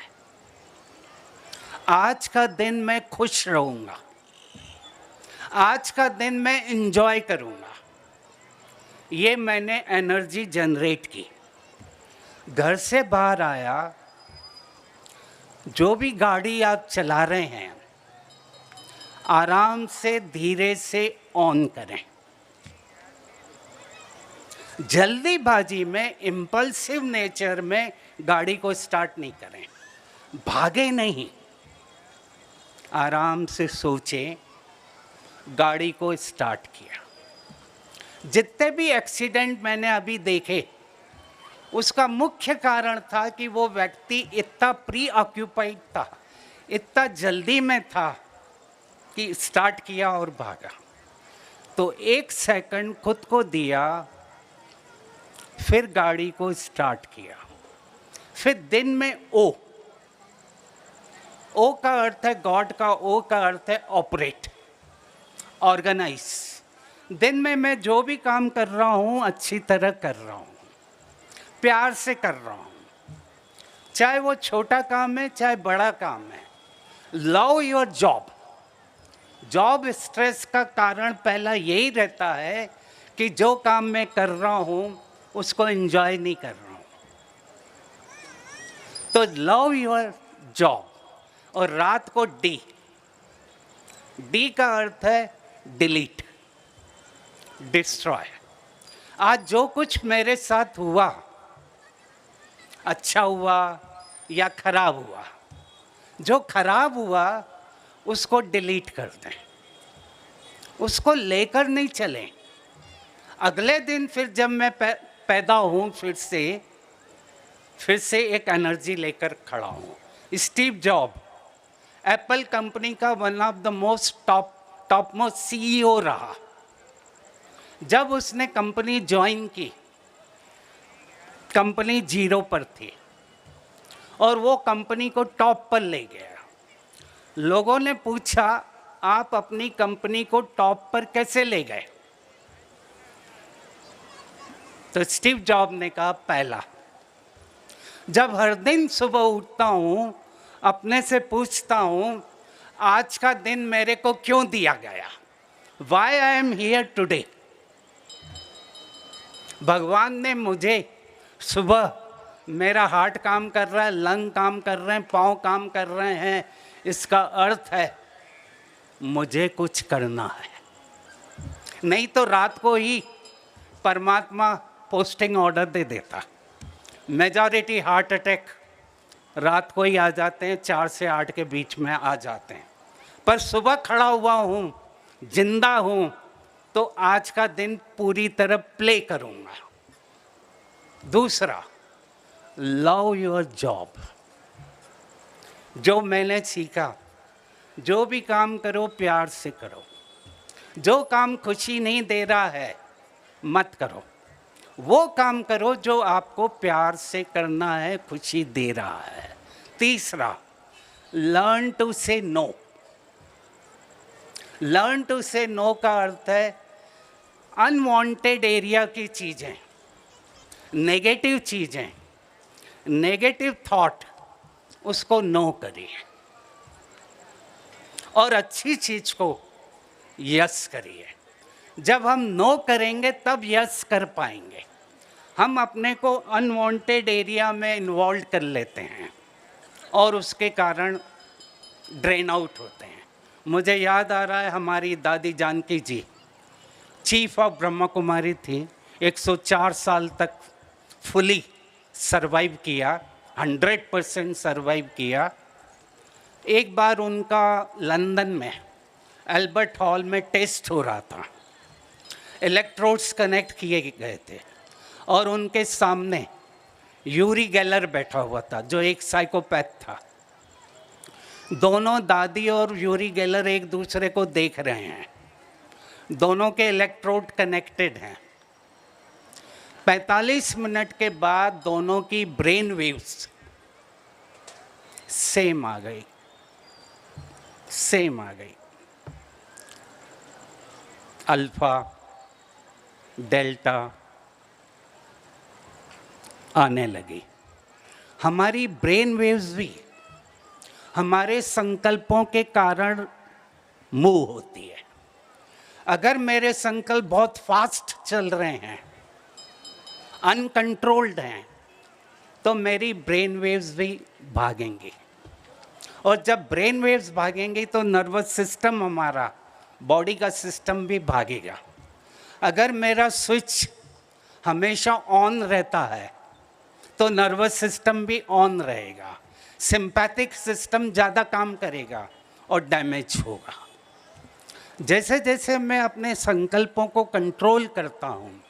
S9: आज का दिन मैं खुश रहूँगा, आज का दिन मैं एंजॉय करूँगा। ये मैंने एनर्जी जनरेट की। घर से बाहर आया, जो भी गाड़ी आप चला रहे हैं आराम से धीरे से ऑन करें। जल्दीबाजी में, इम्पल्सिव नेचर में गाड़ी को स्टार्ट नहीं करें, भागे नहीं, आराम से सोचें, गाड़ी को स्टार्ट किया। जितने भी एक्सीडेंट मैंने अभी देखे, उसका मुख्य कारण था कि वो व्यक्ति इतना प्री ऑक्यूपाइड था, इतना जल्दी में था कि स्टार्ट किया और भागा। तो 1 सेकंड खुद को दिया, फिर गाड़ी को स्टार्ट किया। फिर दिन में ओ का अर्थ है गॉड का, ओ का अर्थ है ऑपरेट, ऑर्गेनाइज। दिन में मैं जो भी काम कर रहा हूँ अच्छी तरह कर रहा हूँ, प्यार से कर रहा हूँ, चाहे वो छोटा काम है चाहे बड़ा काम है। Love your job. Job stress का कारण पहला यही रहता है कि जो काम मैं कर रहा हूँ उसको एंजॉय नहीं कर रहा हूँ। तो लव योर जॉब। और रात को डी का अर्थ है डिलीट, डिस्ट्रॉय। आज जो कुछ मेरे साथ हुआ, अच्छा हुआ या खराब हुआ, जो खराब हुआ उसको डिलीट कर दें, उसको लेकर नहीं चलें। अगले दिन फिर जब मैं पैदा हूँ, फिर से एक एनर्जी लेकर खड़ा हूँ। स्टीव जॉब एप्पल कंपनी का one of the most top most CEO रहा। जब उसने कंपनी ज्वाइन की, कंपनी 0 पर थी और वो कंपनी को टॉप पर ले गया। लोगों ने पूछा, आप अपनी कंपनी को टॉप पर कैसे ले गए? तो स्टीव जॉब ने कहा, पहला, जब हर दिन सुबह उठता हूँ, अपने से पूछता हूँ आज का दिन मेरे को क्यों दिया गया, why I am here today. भगवान ने मुझे सुबह, मेरा हार्ट काम कर रहा है, लंग काम कर रहे हैं, पाँव काम कर रहे हैं, इसका अर्थ है मुझे कुछ करना है। नहीं तो रात को ही परमात्मा पोस्टिंग ऑर्डर दे देता। मेजॉरिटी हार्ट अटैक रात को ही आ जाते हैं, 4 से 8 के बीच में आ जाते हैं। पर सुबह खड़ा हुआ हूँ, जिंदा हूँ, तो आज का दिन पूरी तरह प्ले करूँगा। दूसरा, लव योर जॉब। जो मैंने सीखा, जो भी काम करो प्यार से करो। जो काम खुशी नहीं दे रहा है मत करो। वो काम करो जो आपको प्यार से करना है, खुशी दे रहा है। तीसरा, लर्न टू से नो। लर्न टू से नो का अर्थ है अनवांटेड एरिया की चीज़ें, नेगेटिव चीज़ें, नेगेटिव थॉट, उसको नो करिए और अच्छी चीज़ को यस करिए। जब हम नो करेंगे तब यस कर पाएंगे। हम अपने को अनवांटेड एरिया में इन्वॉल्व कर लेते हैं और उसके कारण ड्रेन आउट होते हैं। मुझे याद आ रहा है, हमारी दादी जानकी जी चीफ ऑफ ब्रह्मा कुमारी थी, 104 साल तक फुली सरवाइव किया, 100% सरवाइव किया। एक बार उनका लंदन में एल्बर्ट हॉल में टेस्ट हो रहा था, इलेक्ट्रोड्स कनेक्ट किए गए थे और उनके सामने यूरी गेलर बैठा हुआ था जो एक साइकोपैथ था। दोनों दादी और यूरी गेलर एक दूसरे को देख रहे हैं, दोनों के इलेक्ट्रोड कनेक्टेड हैं। 45 मिनट के बाद दोनों की ब्रेन वेव्स सेम आ गई, सेम आ गई। अल्फा डेल्टा आने लगी। हमारी ब्रेन वेव्स भी हमारे संकल्पों के कारण मूव होती है। अगर मेरे संकल्प बहुत फास्ट चल रहे हैं, अनकंट्रोल्ड हैं, तो मेरी ब्रेन वेव्स भी भागेंगी और जब ब्रेन वेव्स भागेंगी तो नर्वस सिस्टम, हमारा बॉडी का सिस्टम भी भागेगा। अगर मेरा स्विच हमेशा ऑन रहता है तो नर्वस सिस्टम भी ऑन रहेगा, सिंपैथिक सिस्टम ज़्यादा काम करेगा और डैमेज होगा। जैसे जैसे मैं अपने संकल्पों को कंट्रोल करता हूँ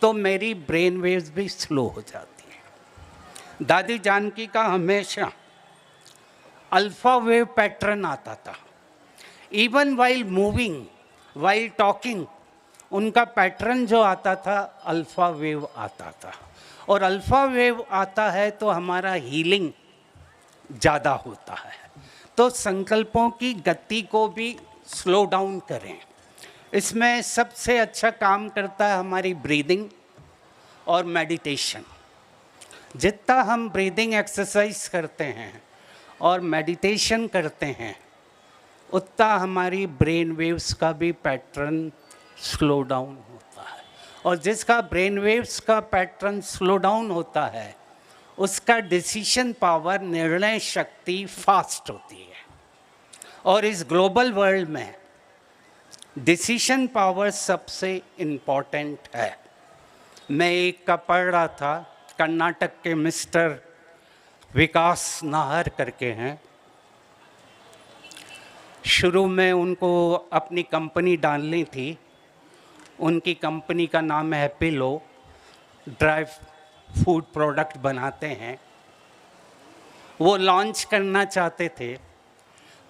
S9: तो मेरी ब्रेन वेव्स भी स्लो हो जाती है। दादी जानकी का हमेशा अल्फा वेव पैटर्न आता था। Even while moving, while talking, उनका पैटर्न जो आता था अल्फा वेव आता था। और अल्फा वेव आता है तो हमारा हीलिंग ज़्यादा होता है। तो संकल्पों की गति को भी स्लो डाउन करें। इसमें सबसे अच्छा काम करता है हमारी ब्रीदिंग और मेडिटेशन। जितना हम ब्रीदिंग एक्सरसाइज करते हैं और मेडिटेशन करते हैं, उतना हमारी ब्रेन वेव्स का भी पैटर्न स्लो डाउन होता है। और जिसका ब्रेन वेव्स का पैटर्न स्लो डाउन होता है, उसका डिसीजन पावर, निर्णय शक्ति फास्ट होती है। और इस ग्लोबल वर्ल्ड में डिसीजन पावर सबसे इम्पॉर्टेंट है। मैं एक का पढ़ रहा था, कर्नाटक के मिस्टर विकास नाहर करके हैं। शुरू में उनको अपनी कंपनी डालनी थी। उनकी कंपनी का नाम है हैप्पीलो, ड्राई फूड प्रोडक्ट बनाते हैं। वो लॉन्च करना चाहते थे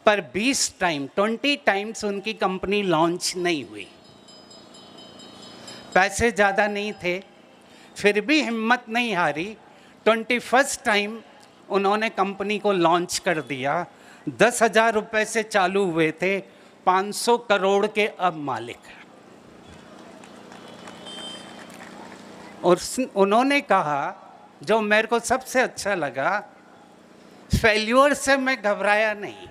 S9: पर 20 टाइम्स उनकी कंपनी लॉन्च नहीं हुई। पैसे ज़्यादा नहीं थे, फिर भी हिम्मत नहीं हारी। 21 टाइम उन्होंने कंपनी को लॉन्च कर दिया। 10,000 रुपये से चालू हुए थे, 500 करोड़ के अब मालिक हैं। और उन्होंने कहा, जो मेरे को सबसे अच्छा लगा, फेल्यूर से मैं घबराया नहीं।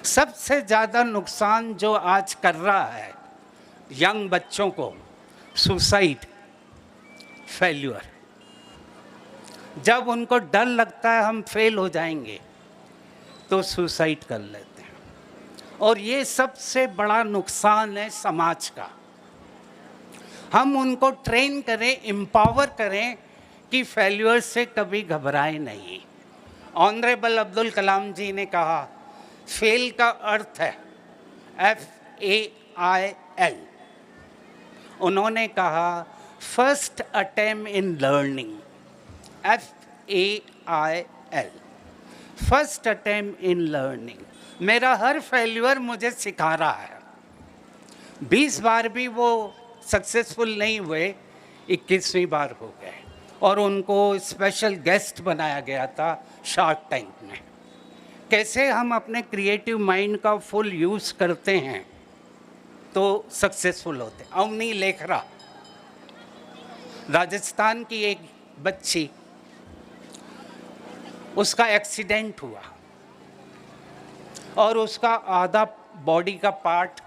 S9: सबसे ज़्यादा नुकसान जो आज कर रहा है यंग बच्चों को, सुसाइड, फेल्यूर। जब उनको डर लगता है हम फेल हो जाएंगे तो सुसाइड कर लेते हैं। और ये सबसे बड़ा नुकसान है समाज का। हम उनको ट्रेन करें, एम्पावर करें कि फेल्यूर से कभी घबराए नहीं। ऑनरेबल अब्दुल कलाम जी ने कहा, फेल का अर्थ है FAIL। उन्होंने कहा first attempt in learning, FAIL, first attempt in learning. मेरा हर फेल्यूर मुझे सिखा रहा है। 20 बार भी वो सक्सेसफुल नहीं हुए, 21वीं बार हो गए और उनको स्पेशल गेस्ट बनाया गया था शार्क टैंक में। कैसे हम अपने क्रिएटिव माइंड का फुल यूज़ करते हैं तो सक्सेसफुल होते हैं। अवनी लेखरा, राजस्थान की एक बच्ची, उसका एक्सीडेंट हुआ और उसका आधा बॉडी का पार्ट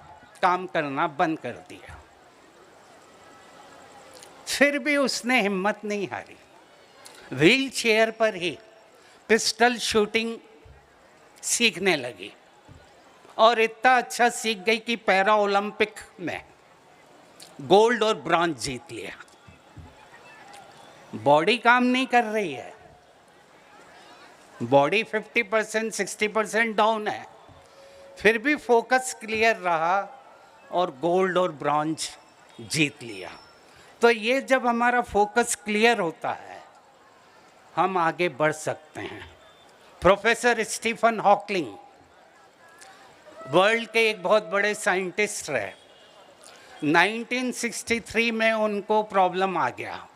S9: काम करना बंद कर दिया। फिर भी उसने हिम्मत नहीं हारी, व्हील चेयर पर ही पिस्टल शूटिंग सीखने लगी और इतना अच्छा सीख गई कि पैरा ओलंपिक में गोल्ड और ब्रॉन्ज जीत लिया। बॉडी काम नहीं कर रही है, बॉडी 50% 60% डाउन है, फिर भी फोकस क्लियर रहा और गोल्ड और ब्रॉन्ज जीत लिया। तो ये जब हमारा फोकस क्लियर होता है हम आगे बढ़ सकते हैं। प्रोफेसर स्टीफन हॉकिंग वर्ल्ड के एक बहुत बड़े साइंटिस्ट रहे। 1963 में उनको प्रॉब्लम आ गया,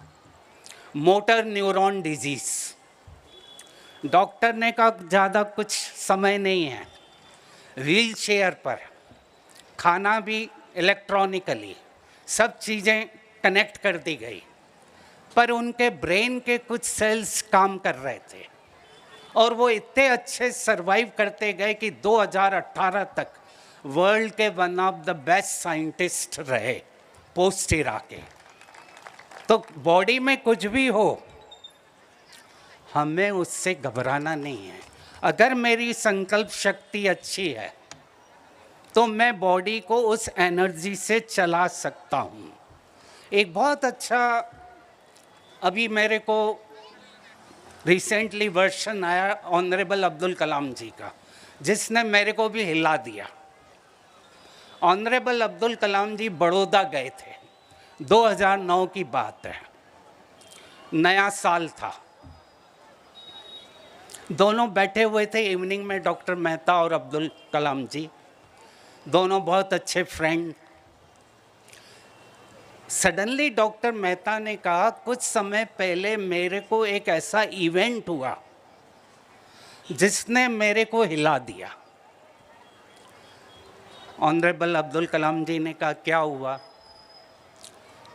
S9: मोटर न्यूरॉन डिजीज़। डॉक्टर ने कहा ज़्यादा कुछ समय नहीं है, व्हील चेयर पर, खाना भी इलेक्ट्रॉनिकली, सब चीज़ें कनेक्ट कर दी गई, पर उनके ब्रेन के कुछ सेल्स काम कर रहे थे और वो इतने अच्छे सरवाइव करते गए कि 2018 तक वर्ल्ड के one of the best scientist रहे पोस्ट इरा के। तो बॉडी में कुछ भी हो हमें उससे घबराना नहीं है। अगर मेरी संकल्प शक्ति अच्छी है तो मैं बॉडी को उस एनर्जी से चला सकता हूँ। एक बहुत अच्छा अभी मेरे को रिसेंटली वर्शन आया ऑनरेबल अब्दुल कलाम जी का, जिसने मेरे को भी हिला दिया। ऑनरेबल अब्दुल कलाम जी बड़ौदा गए थे, 2009 की बात है, नया साल था। दोनों बैठे हुए थे इवनिंग में, डॉक्टर मेहता और अब्दुल कलाम जी, दोनों बहुत अच्छे फ्रेंड। सडनली डॉक्टर मेहता ने कहा कुछ समय पहले मेरे को एक ऐसा इवेंट हुआ जिसने मेरे को हिला दिया। ऑनरेबल अब्दुल कलाम जी ने कहा क्या हुआ?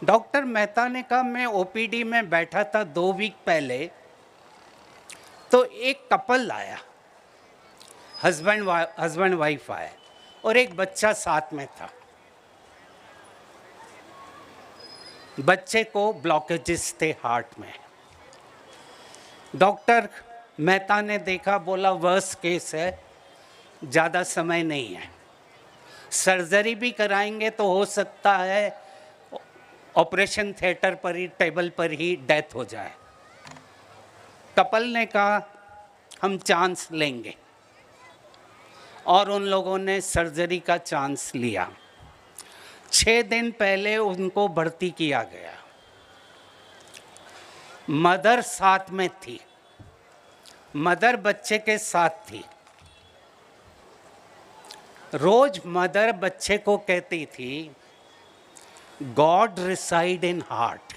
S9: डॉक्टर मेहता ने कहा मैं ओपीडी में बैठा था 2 वीक पहले, तो एक कपल आया, हस्बैंड वाइफ आए और एक बच्चा साथ में था। बच्चे को ब्लॉकेजेस थे हार्ट में। डॉक्टर मेहता ने देखा, बोला वर्स्ट केस है, ज़्यादा समय नहीं है, सर्जरी भी कराएंगे तो हो सकता है ऑपरेशन थिएटर पर ही, टेबल पर ही डेथ हो जाए। कपल ने कहा हम चांस लेंगे और उन लोगों ने सर्जरी का चांस लिया। 6 दिन पहले उनको भर्ती किया गया। मदर साथ में थी, मदर बच्चे के साथ थी। रोज मदर बच्चे को कहती थी गॉड रिसाइड इन हार्ट,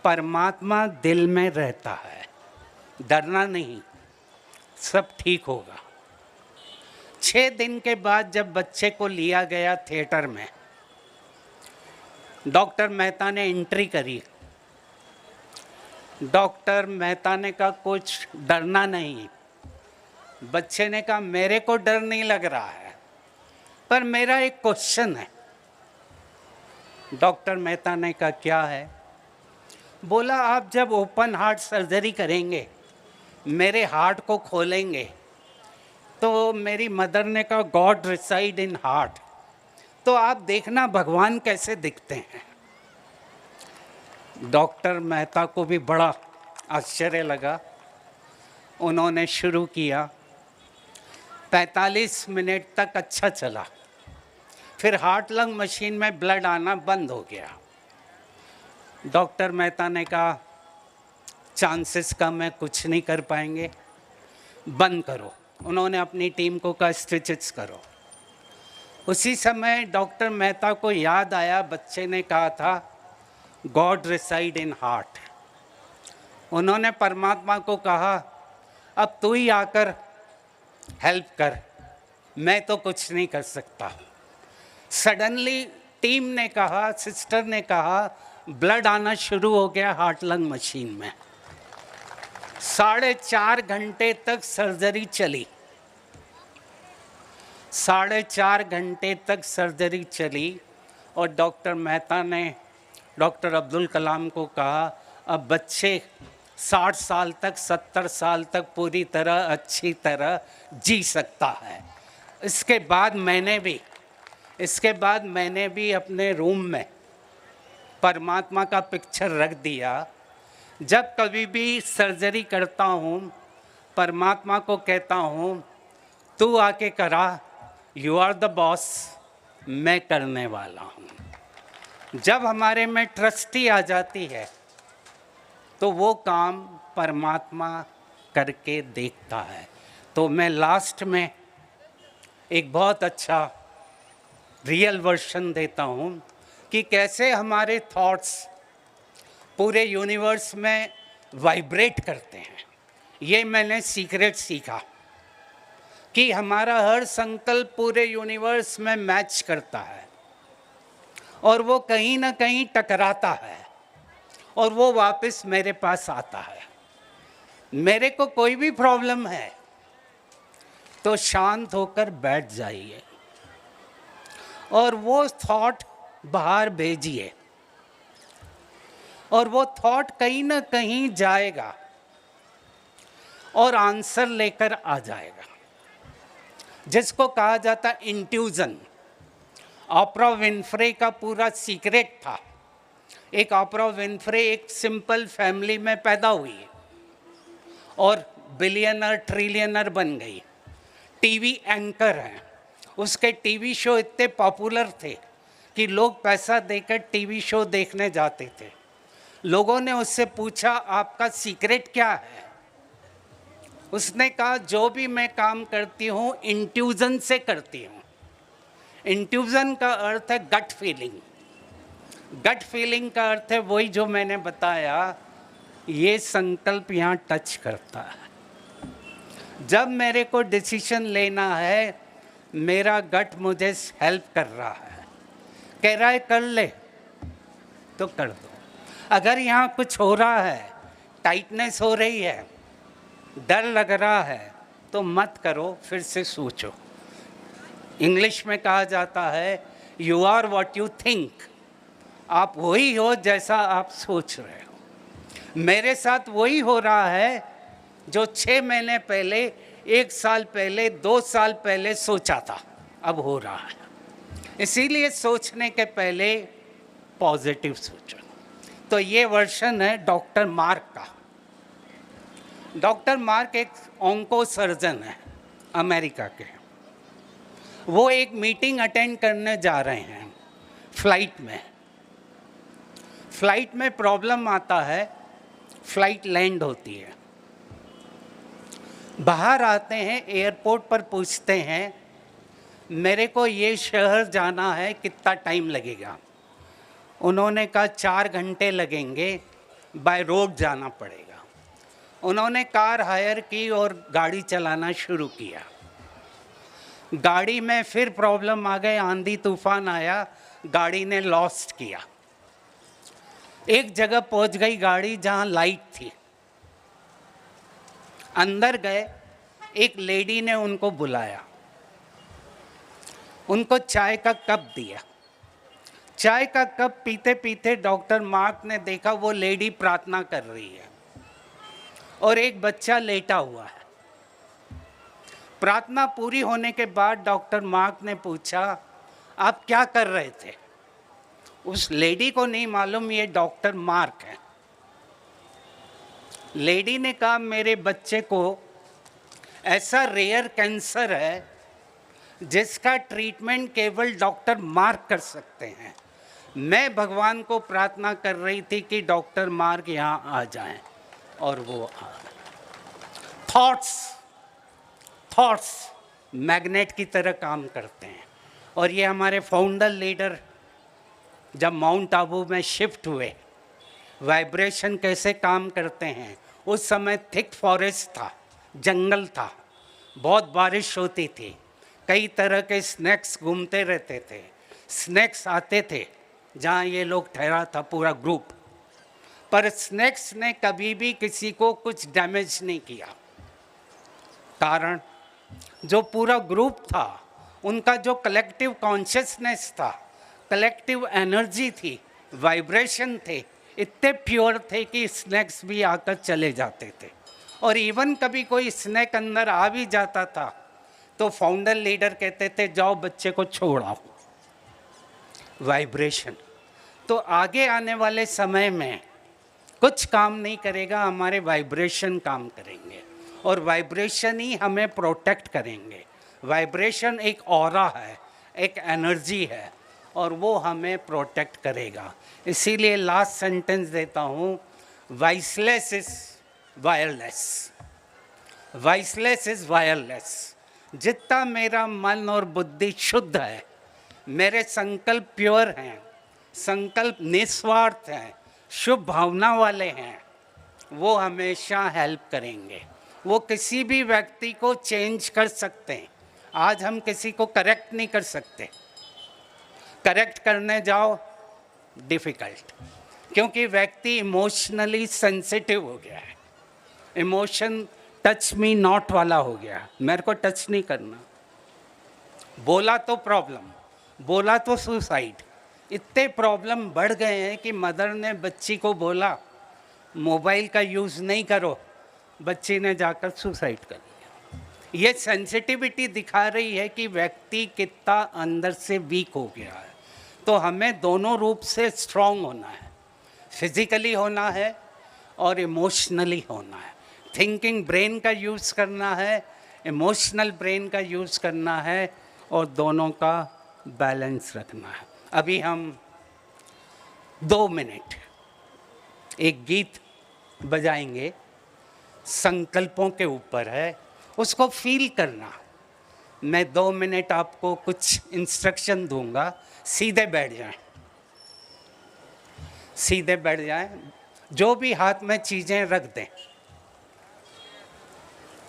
S9: परमात्मा दिल में रहता है, डरना नहीं, सब ठीक होगा। 6 दिन के बाद जब बच्चे को लिया गया थिएटर में, डॉक्टर मेहता ने एंट्री करी। डॉक्टर मेहता ने कहा कुछ डरना नहीं। बच्चे ने कहा मेरे को डर नहीं लग रहा है, पर मेरा एक क्वेश्चन है। डॉक्टर मेहता ने कहा क्या है? बोला आप जब ओपन हार्ट सर्जरी करेंगे, मेरे हार्ट को खोलेंगे, तो मेरी मदर ने कहा गॉड रिसाइड इन हार्ट, तो आप देखना भगवान कैसे दिखते हैं। डॉक्टर मेहता को भी बड़ा आश्चर्य लगा। उन्होंने शुरू किया, 45 मिनट तक अच्छा चला। फिर हार्ट लंग मशीन में ब्लड आना बंद हो गया। डॉक्टर मेहता ने कहा चांसेस कम है, कुछ नहीं कर पाएंगे, बंद करो। उन्होंने अपनी टीम को कहा स्टिचेस करो। उसी समय डॉक्टर मेहता को याद आया, बच्चे ने कहा था गॉड रिसाइड इन हार्ट। उन्होंने परमात्मा को कहा अब तू ही आकर हेल्प कर, मैं तो कुछ नहीं कर सकता। सडनली टीम ने कहा, सिस्टर ने कहा, ब्लड आना शुरू हो गया हार्ट लंग मशीन में। 4.5 घंटे तक सर्जरी चली। 4.5 घंटे तक सर्जरी चली और डॉक्टर मेहता ने डॉक्टर अब्दुल कलाम को कहा अब बच्चे 60 साल तक, 70 साल तक पूरी तरह अच्छी तरह जी सकता है। इसके बाद मैंने भी अपने रूम में परमात्मा का पिक्चर रख दिया। जब कभी भी सर्जरी करता हूँ परमात्मा को कहता हूँ तू आके करा, यू आर द बॉस, मैं करने वाला हूँ। जब हमारे में ट्रस्टी आ जाती है तो वो काम परमात्मा करके देखता है। तो मैं लास्ट में एक बहुत अच्छा रियल वर्शन देता हूँ कि कैसे हमारे थॉट्स पूरे यूनिवर्स में वाइब्रेट करते हैं। ये मैंने सीक्रेट सीखा कि हमारा हर संकल्प पूरे यूनिवर्स में मैच करता है और वो कहीं ना कहीं टकराता है और वो वापस मेरे पास आता है। मेरे को कोई भी प्रॉब्लम है तो शांत होकर बैठ जाइए और वो थॉट बाहर भेजिए और वो थॉट कहीं ना कहीं जाएगा और आंसर लेकर आ जाएगा, जिसको कहा जाता इंट्यूजन। ऑपरा विनफ्रे का पूरा सीक्रेट था। एक ऑपरा विनफ्रे एक सिंपल फैमिली में पैदा हुई और बिलियनर ट्रिलियनर बन गई। टीवी एंकर हैं, उसके टीवी शो इतने पॉपुलर थे कि लोग पैसा देकर टीवी शो देखने जाते थे। लोगों ने उससे पूछा आपका सीक्रेट क्या है? उसने कहा जो भी मैं काम करती हूँ इंट्यूजन से करती हूँ। इंट्यूजन का अर्थ है गट फीलिंग। गट फीलिंग का अर्थ है वही जो मैंने बताया, ये संकल्प यहाँ टच करता है। जब मेरे को डिसीजन लेना है मेरा गट मुझे हेल्प कर रहा है, कह रहा है कर ले तो कर दो। अगर यहाँ कुछ हो रहा है, टाइटनेस हो रही है, डर लग रहा है तो मत करो, फिर से सोचो। इंग्लिश में कहा जाता है you are what you think. आप वही हो जैसा आप सोच रहे हो। मेरे साथ वही हो रहा है जो 6 महीने पहले, 1 साल पहले, 2 साल पहले सोचा था, अब हो रहा है। इसीलिए सोचने के पहले पॉजिटिव सोचो। तो ये वर्शन है डॉक्टर मार्क का। डॉक्टर मार्क एक ऑन्को सर्जन है अमेरिका के। वो एक मीटिंग अटेंड करने जा रहे हैं फ्लाइट में प्रॉब्लम आता है, फ्लाइट लैंड होती है। बाहर आते हैं, एयरपोर्ट पर पूछते हैं मेरे को ये शहर जाना है, कितना टाइम लगेगा? उन्होंने कहा 4 घंटे लगेंगे, बाय रोड जाना पड़ेगा। उन्होंने कार हायर की और गाड़ी चलाना शुरू किया। गाड़ी में फिर प्रॉब्लम आ गई, आंधी तूफान आया, गाड़ी ने लॉस्ट किया। एक जगह पहुंच गई गाड़ी जहां लाइट थी। अंदर गए, एक लेडी ने उनको बुलाया, उनको चाय का कप दिया। चाय का कप पीते पीते डॉक्टर मार्क ने देखा वो लेडी प्रार्थना कर रही है और एक बच्चा लेटा हुआ है। प्रार्थना पूरी होने के बाद डॉक्टर मार्क ने पूछा आप क्या कर रहे थे? उस लेडी को नहीं मालूम ये डॉक्टर मार्क है। लेडी ने कहा मेरे बच्चे को ऐसा रेयर कैंसर है जिसका ट्रीटमेंट केवल डॉक्टर मार्क कर सकते हैं। मैं भगवान को प्रार्थना कर रही थी कि डॉक्टर मार्क यहाँ आ जाएं, और वो आ थॉट्स मैग्नेट की तरह काम करते हैं। और ये हमारे फाउंडर लीडर जब माउंट आबू में शिफ्ट हुए, वाइब्रेशन कैसे काम करते हैं। उस समय थिक फॉरेस्ट था, जंगल था, बहुत बारिश होती थी, कई तरह के स्नैक्स घूमते रहते थे। स्नैक्स आते थे जहाँ ये लोग ठहरा था पूरा ग्रुप, पर स्नैक्स ने कभी भी किसी को कुछ डैमेज नहीं किया। कारण जो पूरा ग्रुप था, उनका जो कलेक्टिव कॉन्शियसनेस था, कलेक्टिव एनर्जी थी, वाइब्रेशन थे, इतने प्योर थे कि स्नैक्स भी आकर चले जाते थे। और इवन कभी कोई स्नैक अंदर आ भी जाता था तो फाउंडर लीडर कहते थे जाओ बच्चे को छोड़ाओ। वाइब्रेशन तो आगे आने वाले समय में कुछ काम नहीं करेगा, हमारे वाइब्रेशन काम करेंगे, और वाइब्रेशन ही हमें प्रोटेक्ट करेंगे। वाइब्रेशन एक ऑरा है, एक एनर्जी है, और वो हमें प्रोटेक्ट करेगा। इसीलिए लास्ट सेंटेंस देता हूँ, voiceless is wireless, voiceless is wireless. जितना मेरा मन और बुद्धि शुद्ध है, मेरे संकल्प प्योर हैं, संकल्प निस्वार्थ हैं, शुभ भावना वाले हैं, वो हमेशा हेल्प करेंगे। वो किसी भी व्यक्ति को चेंज कर सकते हैं। आज हम किसी को करेक्ट नहीं कर सकते, करेक्ट करने जाओ डिफ़िकल्ट, क्योंकि व्यक्ति इमोशनली सेंसिटिव हो गया है। इमोशन टच मी नॉट वाला हो गया, मेरे को टच नहीं करना। बोला तो प्रॉब्लम, बोला तो सुसाइड। इतने प्रॉब्लम बढ़ गए हैं कि मदर ने बच्ची को बोला मोबाइल का यूज़ नहीं करो, बच्ची ने जाकर सुसाइड कर लिया। ये सेंसिटिविटी दिखा रही है कि व्यक्ति कितना अंदर से वीक हो गया है। तो हमें दोनों रूप से स्ट्रांग होना है, फिजिकली होना है और इमोशनली होना है। थिंकिंग ब्रेन का यूज़ करना है, इमोशनल ब्रेन का यूज़ करना है, और दोनों का बैलेंस रखना है। अभी हम 2 मिनट एक गीत बजाएंगे, संकल्पों के ऊपर है, उसको फील करना। मैं 2 मिनट आपको कुछ इंस्ट्रक्शन दूंगा, सीधे बैठ जाएं, सीधे बैठ जाएं। जो भी हाथ में चीज़ें रख दें,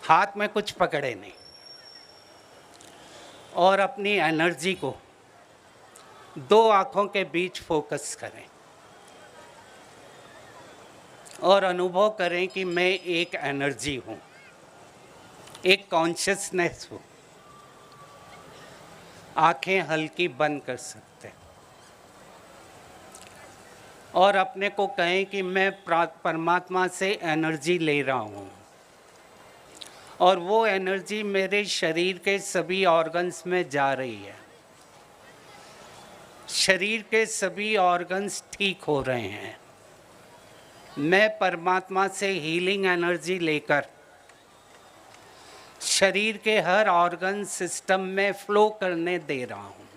S9: हाथ में कुछ पकड़े नहीं, और अपनी एनर्जी को 2 आँखों के बीच फोकस करें और अनुभव करें कि मैं एक एनर्जी हूँ, एक कॉन्शियसनेस हूँ। आँखें हल्की बंद कर सकते हैं और अपने को कहें कि मैं परमात्मा से एनर्जी ले रहा हूँ, और वो एनर्जी मेरे शरीर के सभी ऑर्गन्स में जा रही है। शरीर के सभी ऑर्गन्स ठीक हो रहे हैं। मैं परमात्मा से हीलिंग एनर्जी लेकर शरीर के हर ऑर्गन सिस्टम में फ्लो करने दे रहा हूँ,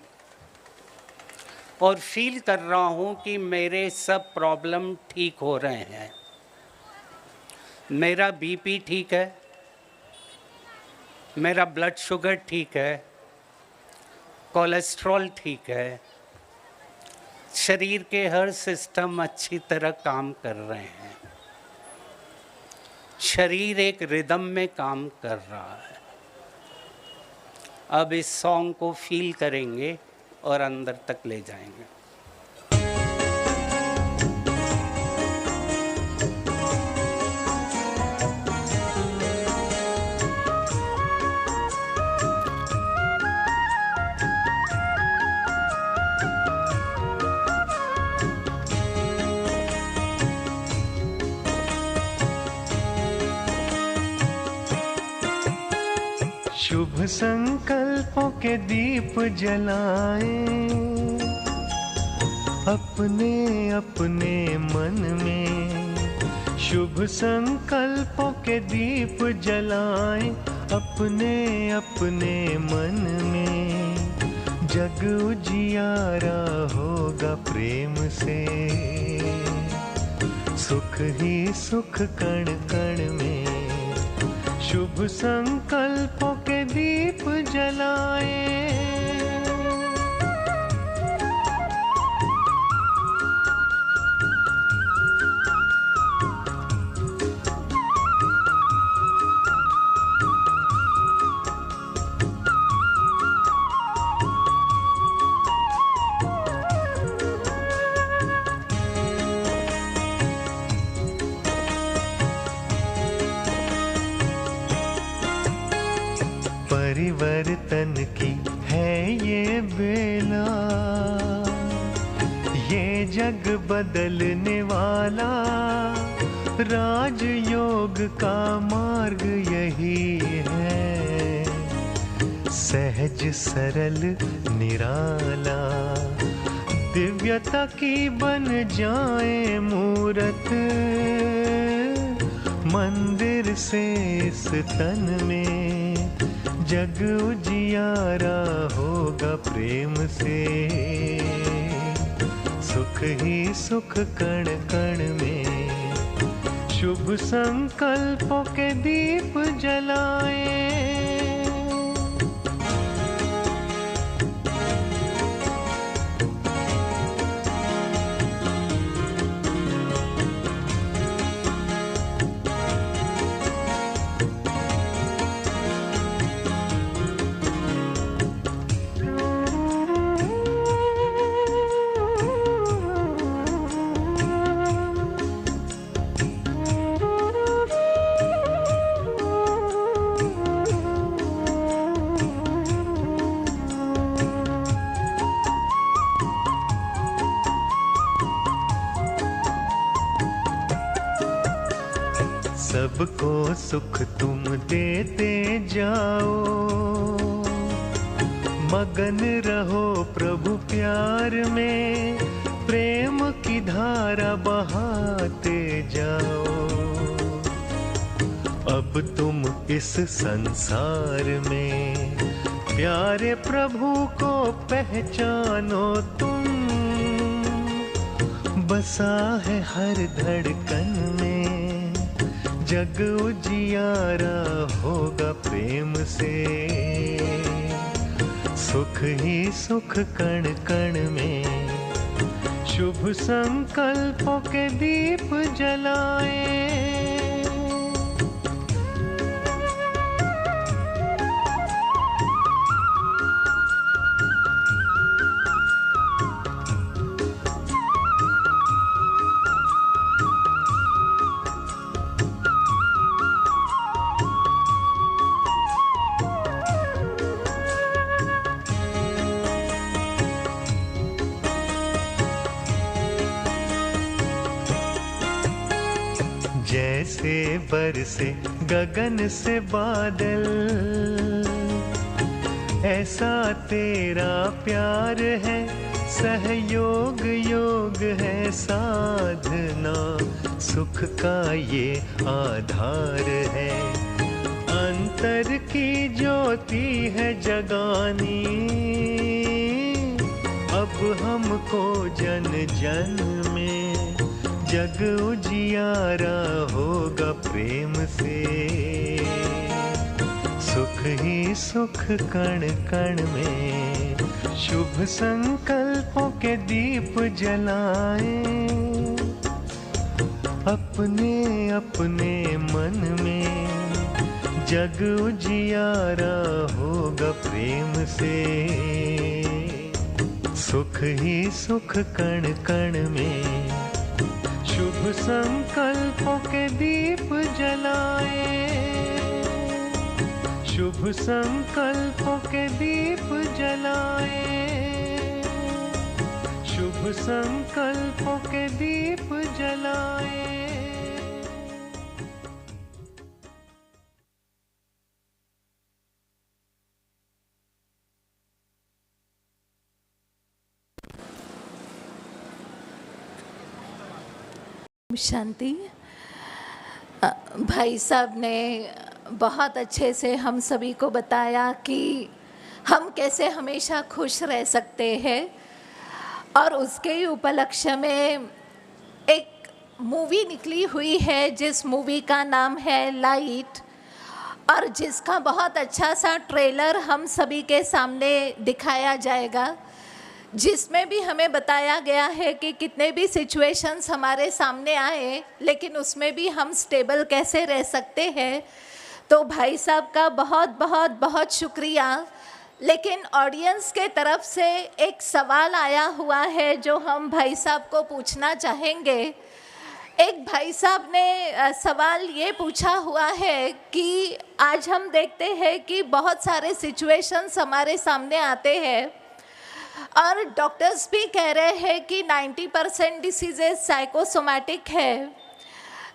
S9: और फील कर रहा हूँ कि मेरे सब प्रॉब्लम ठीक हो रहे हैं। मेरा बीपी ठीक है, मेरा ब्लड शुगर ठीक है, कोलेस्ट्रॉल ठीक है, शरीर के हर सिस्टम अच्छी तरह काम कर रहे हैं। शरीर एक रिदम में काम कर रहा है। अब इस सॉन्ग को फील करेंगे और अंदर तक ले जाएंगे।
S10: शुभ संकल्पों के दीप जलाएं अपने अपने मन में। शुभ संकल्पों के दीप जलाएं अपने अपने मन में जग उजियारा होगा प्रेम से। सुख ही सुख कण कण में शुभ संकल्पों के दीप जलाए। परिवर्तन की है ये बेला, ये जग बदलने वाला, राजयोग का मार्ग यही है। सहज सरल निराला दिव्यता की बन जाए मूरत, मंदिर से इस तन में जग उजियारा होगा प्रेम से। सुख ही सुख कण कण में शुभ संकल्पों के दीप जलाए। सबको सुख तुम देते जाओ, मगन रहो प्रभु प्यार में, प्रेम की धारा बहाते जाओ। अब तुम इस संसार में प्यारे प्रभु को पहचानो तुम, बसा है हर धड़कन में जग उजियारा होगा प्रेम से। सुख ही सुख कण कण में शुभ संकल्पों के दीप जलाए। जैसे बरसे गगन से बादल, ऐसा तेरा प्यार है, सहयोग योग है साधना, सुख का ये आधार है। अंतर की ज्योति है जगानी, अब हमको जन जन में जग उजियारा होगा प्रेम से। सुख ही सुख कण कण में शुभ संकल्पों के दीप जलाए। अपने अपने मन में जग उजियारा होगा प्रेम से। सुख ही सुख कण कण में शुभ संकल्पों के दीप जलाए। शुभ संकल्पों के दीप जलाए। शुभ संकल्पों के दीप जलाए।
S11: शांति। भाई साहब ने बहुत अच्छे से हम सभी को बताया कि हम कैसे हमेशा खुश रह सकते हैं, और उसके ही उपलक्ष्य में एक मूवी निकली हुई है जिस मूवी का नाम है लाइट, और जिसका बहुत अच्छा सा ट्रेलर हम सभी के सामने दिखाया जाएगा, जिसमें भी हमें बताया गया है कि कितने भी सिचुएशंस हमारे सामने आए लेकिन उसमें भी हम स्टेबल कैसे रह सकते हैं। तो भाई साहब का बहुत बहुत बहुत शुक्रिया। लेकिन ऑडियंस के तरफ से एक सवाल आया हुआ है जो हम भाई साहब को पूछना चाहेंगे। एक भाई साहब ने सवाल ये पूछा हुआ है कि आज हम देखते हैं कि बहुत सारे सिचुएशंस हमारे सामने आते हैं और डॉक्टर्स भी कह रहे हैं कि 90% डिसीजेज साइकोसोमैटिक है,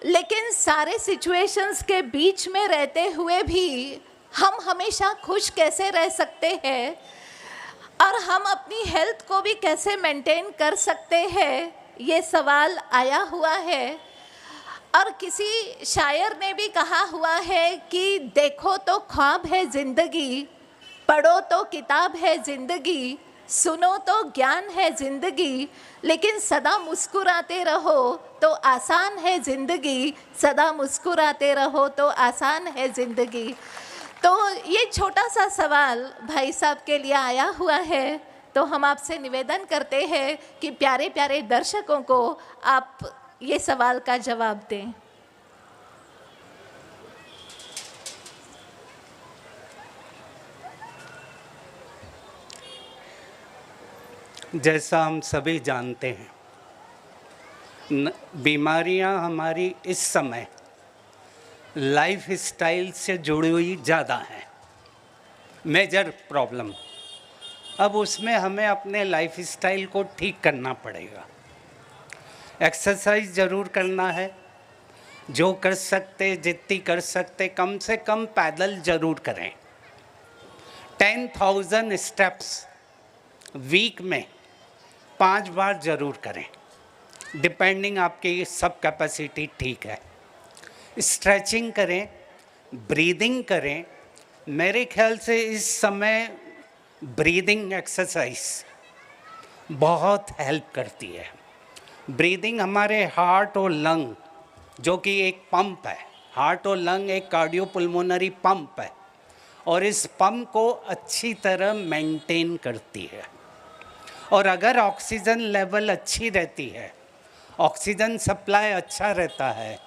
S11: लेकिन सारे सिचुएशंस के बीच में रहते हुए भी हम हमेशा खुश कैसे रह सकते हैं और हम अपनी हेल्थ को भी कैसे मेंटेन कर सकते हैं, ये सवाल आया हुआ है। और किसी शायर ने भी कहा हुआ है कि देखो तो ख्वाब है ज़िंदगी, पढ़ो तो किताब है ज़िंदगी, सुनो तो ज्ञान है ज़िंदगी, लेकिन सदा मुस्कुराते रहो तो आसान है ज़िंदगी, सदा मुस्कुराते रहो तो आसान है ज़िंदगी। तो ये छोटा सा सवाल भाई साहब के लिए आया हुआ है, तो हम आपसे निवेदन करते हैं कि प्यारे प्यारे दर्शकों को आप ये सवाल का जवाब दें।
S9: जैसा हम सभी जानते हैं, बीमारियां हमारी इस समय लाइफ स्टाइल से जुड़ी हुई ज़्यादा हैं, मेजर प्रॉब्लम। अब उसमें हमें अपने लाइफ स्टाइल को ठीक करना पड़ेगा। एक्सरसाइज ज़रूर करना है, जो कर सकते जितनी कर सकते, कम से कम पैदल ज़रूर करें। 10,000 स्टेप्स वीक में 5 बार ज़रूर करें, डिपेंडिंग आपकी सब कैपेसिटी ठीक है। स्ट्रेचिंग करें, ब्रीदिंग करें। मेरे ख्याल से इस समय ब्रीदिंग एक्सरसाइज बहुत हेल्प करती है। ब्रीदिंग हमारे हार्ट और लंग, जो कि एक पंप है, हार्ट और लंग एक कार्डियोपुल्मोनरी पंप है, और इस पंप को अच्छी तरह मेंटेन करती है। और अगर ऑक्सीजन लेवल अच्छी रहती है, ऑक्सीजन सप्लाई अच्छा रहता है,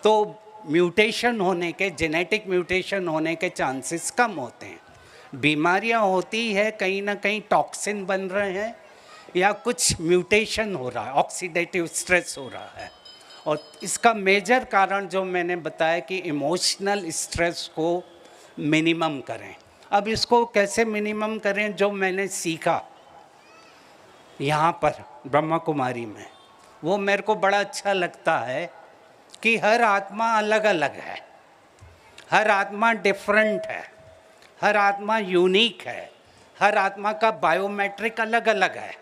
S9: तो म्यूटेशन होने के, जेनेटिक म्यूटेशन होने के चांसेस कम होते हैं। बीमारियां होती है कहीं ना कहीं टॉक्सिन बन रहे हैं या कुछ म्यूटेशन हो रहा है, ऑक्सीडेटिव स्ट्रेस हो रहा है। और इसका मेजर कारण जो मैंने बताया कि इमोशनल स्ट्रेस को मिनिमम करें। अब इसको कैसे मिनिमम करें, जो मैंने सीखा यहाँ पर ब्रह्मा कुमारी में, वो मेरे को बड़ा अच्छा लगता है कि हर आत्मा अलग अलग है, हर आत्मा डिफरेंट है, हर आत्मा यूनिक है, हर आत्मा का बायोमेट्रिक अलग अलग है।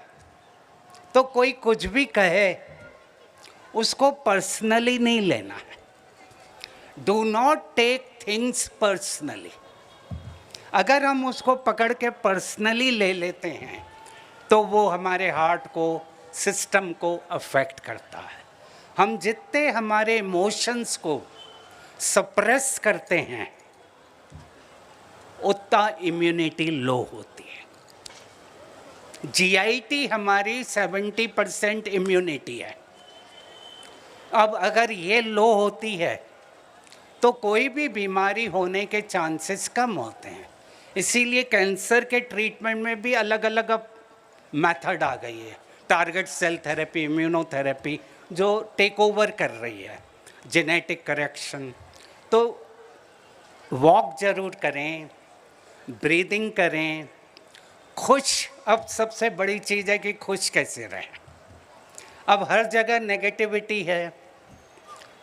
S9: तो कोई कुछ भी कहे उसको पर्सनली नहीं लेना है। Do not take things personally. अगर हम उसको पकड़ के पर्सनली ले लेते हैं तो वो हमारे हार्ट को, सिस्टम को अफेक्ट करता है। हम जितने हमारे इमोशंस को सप्रेस करते हैं उतना इम्यूनिटी लो होती है। जीआईटी हमारी 70% इम्यूनिटी है। अब अगर ये लो होती है तो कोई भी बीमारी होने के चांसेस कम होते हैं। इसीलिए कैंसर के ट्रीटमेंट में भी अलग अलग अब मेथड आ गई है। टारगेट सेल थेरेपी, इम्यूनोथेरेपी जो टेक ओवर कर रही है, जेनेटिक करेक्शन। तो वॉक ज़रूर करें, ब्रीदिंग करें, खुश। अब सबसे बड़ी चीज़ है कि खुश कैसे रहें। अब हर जगह नेगेटिविटी है,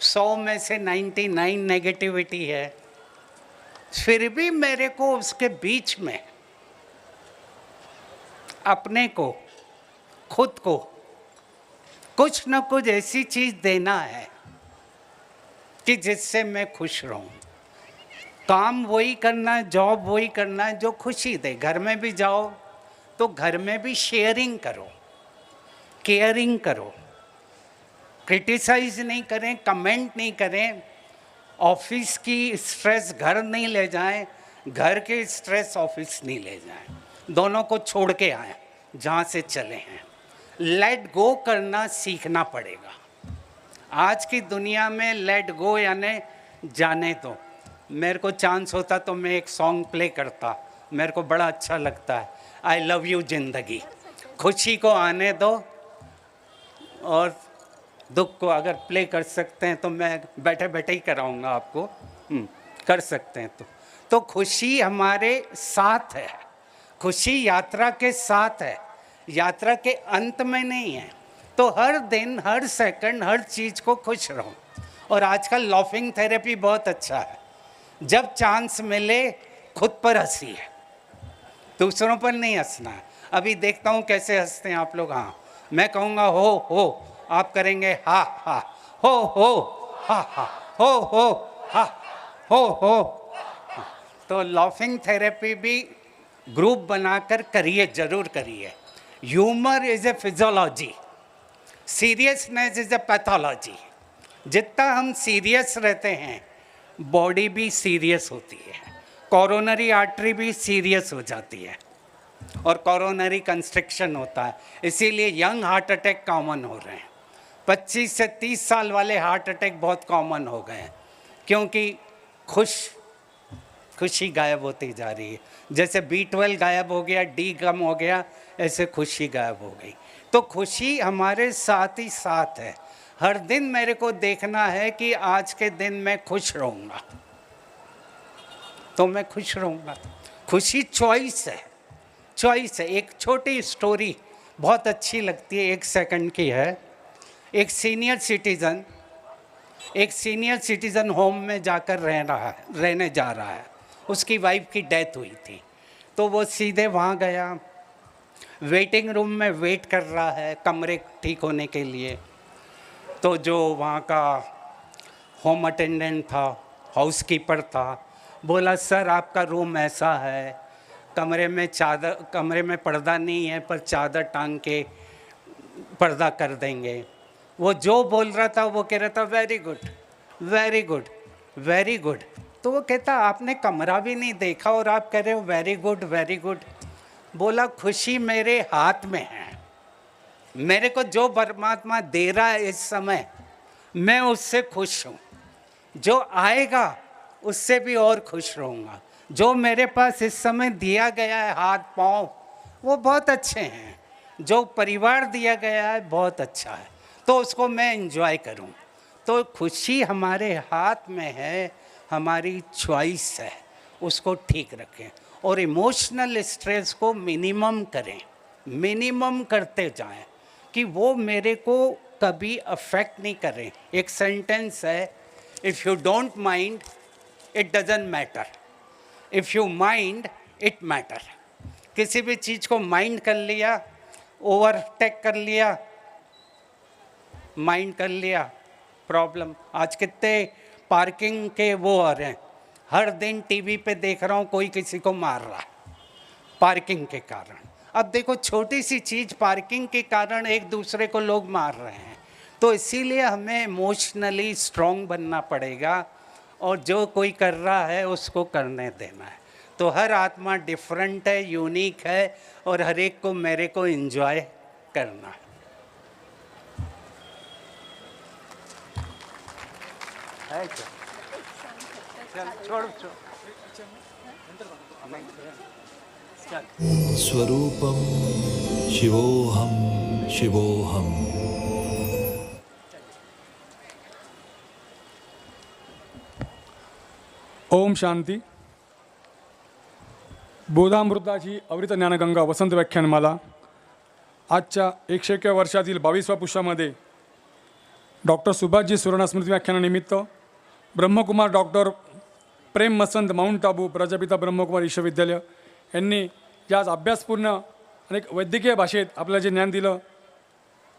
S9: 100 में से 99 नेगेटिविटी है। फिर भी मेरे को उसके बीच में अपने को, खुद को कुछ न कुछ ऐसी चीज़ देना है कि जिससे मैं खुश रहूं। काम वही करना है, जॉब वही करना है जो खुशी दे। घर में भी जाओ तो घर में भी शेयरिंग करो, केयरिंग करो, क्रिटिसाइज नहीं करें, कमेंट नहीं करें, ऑफिस की स्ट्रेस घर नहीं ले जाएं, घर के स्ट्रेस ऑफिस नहीं ले जाएं, दोनों को छोड़ के आए जहाँ से चले हैं। लेट गो करना सीखना पड़ेगा। आज की दुनिया में लेट गो यानी जाने दो। मेरे को चांस होता तो मैं एक सॉन्ग प्ले करता, मेरे को बड़ा अच्छा लगता है, आई लव यू जिंदगी। खुशी को आने दो और दुख को अगर प्ले कर सकते हैं तो मैं बैठे बैठे ही कराऊंगा आपको। कर सकते हैं तो खुशी हमारे साथ है, खुशी यात्रा के साथ है, यात्रा के अंत में नहीं है। तो हर दिन, हर सेकंड, हर चीज़ को खुश रहो। और आजकल लॉफिंग थेरेपी बहुत अच्छा है। जब चांस मिले खुद पर हंसी है, दूसरों पर नहीं हंसना है। अभी देखता हूँ कैसे हंसते हैं आप लोग। हाँ, मैं कहूँगा हो, आप करेंगे हा हा, हो हा हा, हो हा हो। तो लॉफिंग थेरेपी भी ग्रुप बनाकर करिए, जरूर करिए। Humour is a physiology, seriousness is a pathology. जितना हम सीरियस रहते हैं बॉडी भी सीरियस होती है, कोरोनरी आर्टरी भी सीरियस हो जाती है और कोरोनरी कंस्ट्रिक्शन होता है। इसीलिए यंग हार्ट अटैक कॉमन हो रहे हैं। 25 से 30 साल वाले हार्ट अटैक बहुत कॉमन हो गए हैं, क्योंकि खुशी गायब होती जा रही है। जैसे B12 गायब हो गया, D कम हो गया, ऐसे खुशी गायब हो गई। तो खुशी हमारे साथ ही साथ है। हर दिन मेरे को देखना है कि आज के दिन मैं खुश रहूँगा, तो मैं खुश रहूँगा। खुशी चॉइस है, चॉइस है। एक छोटी स्टोरी बहुत अच्छी लगती है, 1 सेकंड की है। एक सीनियर सिटीज़न होम में जाकर रहने जा रहा है। उसकी वाइफ की डेथ हुई थी, तो वो सीधे वहाँ गया, वेटिंग रूम में वेट कर रहा है कमरे ठीक होने के लिए। तो जो वहाँ का होम अटेंडेंट था, हाउसकीपर था, बोला सर आपका रूम ऐसा है, कमरे में पर्दा नहीं है, पर चादर टांग के पर्दा कर देंगे। वो जो बोल रहा था वो कह रहा था very good very good very good. तो वो कहता आपने कमरा भी नहीं देखा और आप कह रहे हो वेरी गुड वेरी गुड। बोला खुशी मेरे हाथ में है, मेरे को जो परमात्मा दे रहा है इस समय मैं उससे खुश हूँ। जो आएगा उससे भी और खुश रहूँगा। जो मेरे पास इस समय दिया गया है हाथ पाँव वो बहुत अच्छे हैं, जो परिवार दिया गया है बहुत अच्छा है, तो उसको मैं एंजॉय करूं। तो खुशी हमारे हाथ में है, हमारी चॉइस है, उसको ठीक रखें और इमोशनल स्ट्रेस को मिनिमम करें, मिनिमम करते जाएं कि वो मेरे को कभी अफेक्ट नहीं करें। एक सेंटेंस है, if you don't mind it doesn't matter, if you mind it matter. किसी भी चीज़ को माइंड कर लिया, ओवरटेक कर लिया, माइंड कर लिया, प्रॉब्लम। आज कितने पार्किंग के वो आ रहे हैं, हर दिन टीवी पे देख रहा हूँ कोई किसी को मार रहा है पार्किंग के कारण। अब देखो छोटी सी चीज़ पार्किंग के कारण एक दूसरे को लोग मार रहे हैं। तो इसीलिए हमें इमोशनली स्ट्रॉन्ग बनना पड़ेगा और जो कोई कर रहा है उसको करने देना है। तो हर आत्मा डिफरेंट है, यूनिक है और हर एक को मेरे को एंजॉय करना है।
S12: स्वरूपम शिवोहम शिवोहम।
S13: ओम शांती। बोधामृताची अमृत ज्ञानगंगा वसंत व्याख्यानमाला आजच्या 101व्या वर्षातील 22व्या पुष्पामध्ये डॉक्टर सुभाषजी सुराणा स्मृती व्याख्यानानिमित्त ब्रह्मकुमार डॉक्टर प्रेम मसंत माउंट आबू प्रजापिता ब्रह्मकुमार विश्वविद्यालय यांनी आज अभ्यासपूर्ण आणि वैद्यकीय भाषेत आपल्याला जे ज्ञान दिलं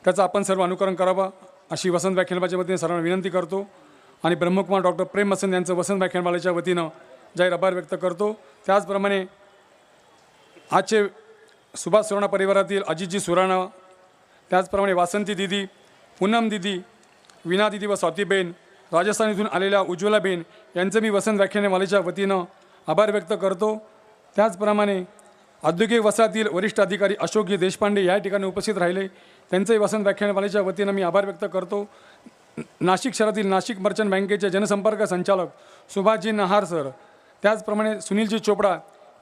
S13: त्याचं आपण सर्व अनुकरण करावं अशी वसंत व्याख्यानमालेच्या वतीने सर्वांना विनंती करतो आणि ब्रह्मकुमार डॉक्टर प्रेम मसंत यांचं वसंत व्याख्यानमालेच्या वतीनं जाहीर आभार व्यक्त करतो. त्याचप्रमाणे आजचे सुभाष सुराणा परिवारातील अजितजी सुराणा, त्याचप्रमाणे वासंती दिदी, पूनम दिदी, वीणा दिदी व स्वातीबेन, राजस्थान इथून आलेल्या उज्ज्वलाबेन यांचं मी वसंत व्याख्यानमालेच्या वतीनं आभार व्यक्त करतो. त्याचप्रमाणे औद्योगिक वसाहतील वरिष्ठ अधिकारी अशोकजी देशपांडे या ठिकाणी उपस्थित राहिले, त्यांचंही वसंत व्याख्यानमालेच्या वतीनं मी आभार व्यक्त करतो. नाशिक शहरातील नाशिक मर्चंट बँकेचे जनसंपर्क संचालक सुभाषजी नहार सर, त्याचप्रमाणे सुनीलजी चोपडा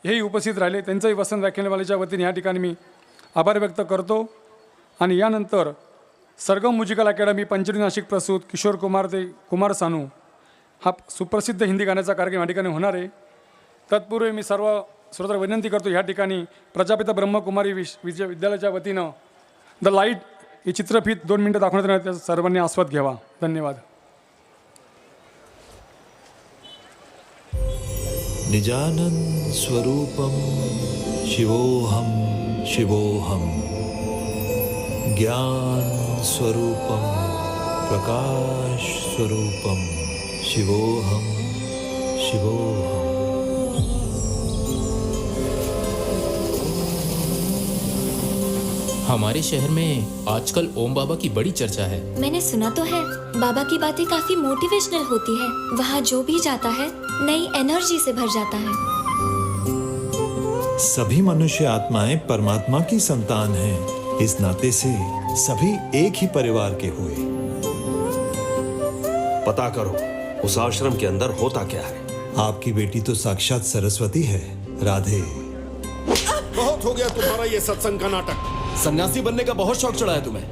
S13: हेही उपस्थित राहिले, त्यांचंही वसंत व्याख्यानमालेच्या वतीने या ठिकाणी मी आभार व्यक्त करतो. आणि यानंतर सरगम म्युझिकल अकॅडमी पंचरी नाशिक प्रस्तुत किशोर कुमार ते कुमार सानू हा सुप्रसिद्ध हिंदी गाण्याचा कार्यक्रम या ठिकाणी होणार आहे. तत्पूर्वी मी सर्व श्रोत्यांना विनंती करतो, ह्या ठिकाणी प्रजापिता ब्रह्मकुमारी विद्यालयाच्या वतीनं द लाईट ही चित्रफित 2 मिनिटं दाखवण्यात येणार, त्याचा सर्वांनी आस्वाद घ्यावा. धन्यवाद.
S12: निजानंद स्वरूपम शिवोहम शिवोहम, ज्ञान स्वरूपम प्रकाश स्वरूपम शिवोहम शिवोहम.
S14: हमारे शहर में आजकल ओम बाबा की बड़ी चर्चा है.
S15: मैंने सुना तो है, बाबा की बातें काफी मोटिवेशनल होती है. वहाँ जो भी जाता है नई एनर्जी से भर जाता है.
S12: सभी मनुष्य आत्माएं परमात्मा की संतान हैं. इस नाते से सभी एक ही परिवार के हुए.
S16: पता करो उस आश्रम के अंदर होता क्या है.
S12: आपकी बेटी तो साक्षात सरस्वती है. राधे.
S16: बहुत हो गया तुम्हारा ये सत्संग का नाटक. सन्यासी बनने का बहुत शौक चढ़ा है तुम्हें.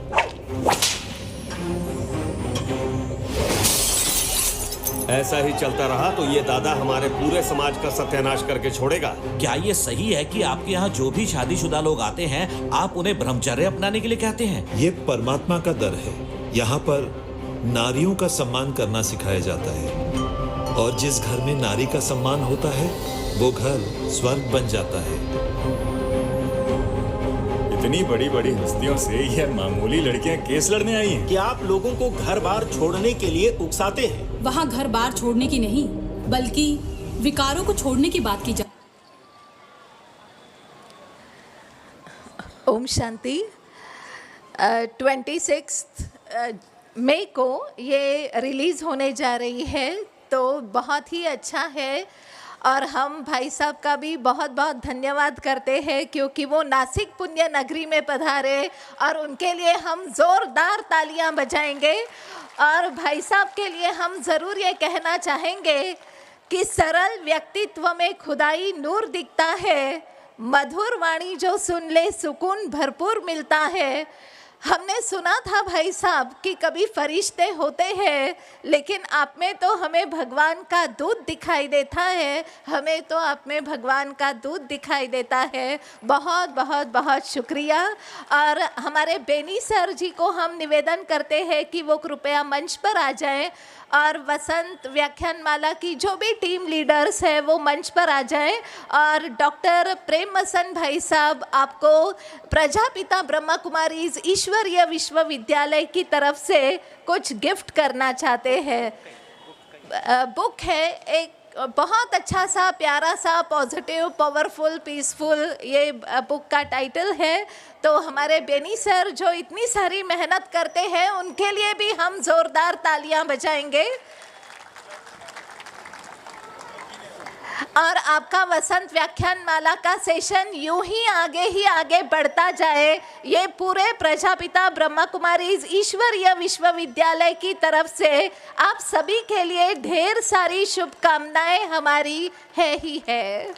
S16: ऐसा ही चलता रहा तो ये दादा हमारे पूरे समाज का सत्यानाश करके छोड़ेगा.
S17: क्या ये सही है कि आपके यहाँ जो भी शादीशुदा लोग आते हैं आप उन्हें ब्रह्मचर्य अपनाने के लिए कहते हैं?
S12: ये परमात्मा का दर है. यहाँ पर नारियों का सम्मान करना सिखाया जाता है, और जिस घर में नारी का सम्मान होता है वो घर स्वर्ग बन जाता है.
S18: इतनी बड़ी बड़ी हस्तियों से यह मामूली लड़कियां केस लड़ने आई हैं.
S16: क्या आप लोगों को घर बार छोड़ने के लिए उकसाते हैं?
S19: वहाँ घर बार छोड़ने की नहीं बल्कि विकारों को छोड़ने की बात की जाए.
S11: ओम शांति. 26 मई को ये रिलीज़ होने जा रही है, तो बहुत ही अच्छा है. और हम भाई साहब का भी बहुत बहुत धन्यवाद करते हैं, क्योंकि वो नासिक पुण्य नगरी में पधारे और उनके लिए हम ज़ोरदार तालियां बजाएंगे. और भाई साहब के लिए हम ज़रूर ये कहना चाहेंगे कि सरल व्यक्तित्व में खुदाई नूर दिखता है, मधुर वाणी जो सुन ले सुकून भरपूर मिलता है. हमने सुना था भाई साहब कि कभी फरिश्ते होते हैं, लेकिन आप में तो हमें भगवान का दूध दिखाई देता है. हमें तो आप में भगवान का दूध दिखाई देता है. बहुत बहुत बहुत शुक्रिया. और हमारे बेनी सर जी को हम निवेदन करते हैं कि वो कृपया मंच पर आ जाएं, और वसंत व्याख्यानमाला की जो भी टीम लीडर्स हैं वो मंच पर आ जाएं. और डॉक्टर प्रेम मसन भाई साहब आपको प्रजापिता ब्रह्मा कुमारीज ईश्वरीय विश्वविद्यालय की तरफ से कुछ गिफ्ट करना चाहते हैं. बुक है, एक बहुत अच्छा सा प्यारा सा पॉजिटिव पावरफुल पीसफुल ये बुक का टाइटल है. तो हमारे बेनी सर जो इतनी सारी मेहनत करते हैं उनके लिए भी हम ज़ोरदार तालियां बजाएंगे. और आपका वसंत व्याख्यानमाला का सेशन यूं ही आगे बढ़ता जाए, ये पूरे प्रजापिता ब्रह्मा कुमारीज ईश्वरीय विश्वविद्यालय की तरफ से आप सभी के लिए ढेर सारी शुभकामनाएं हमारी है ही है.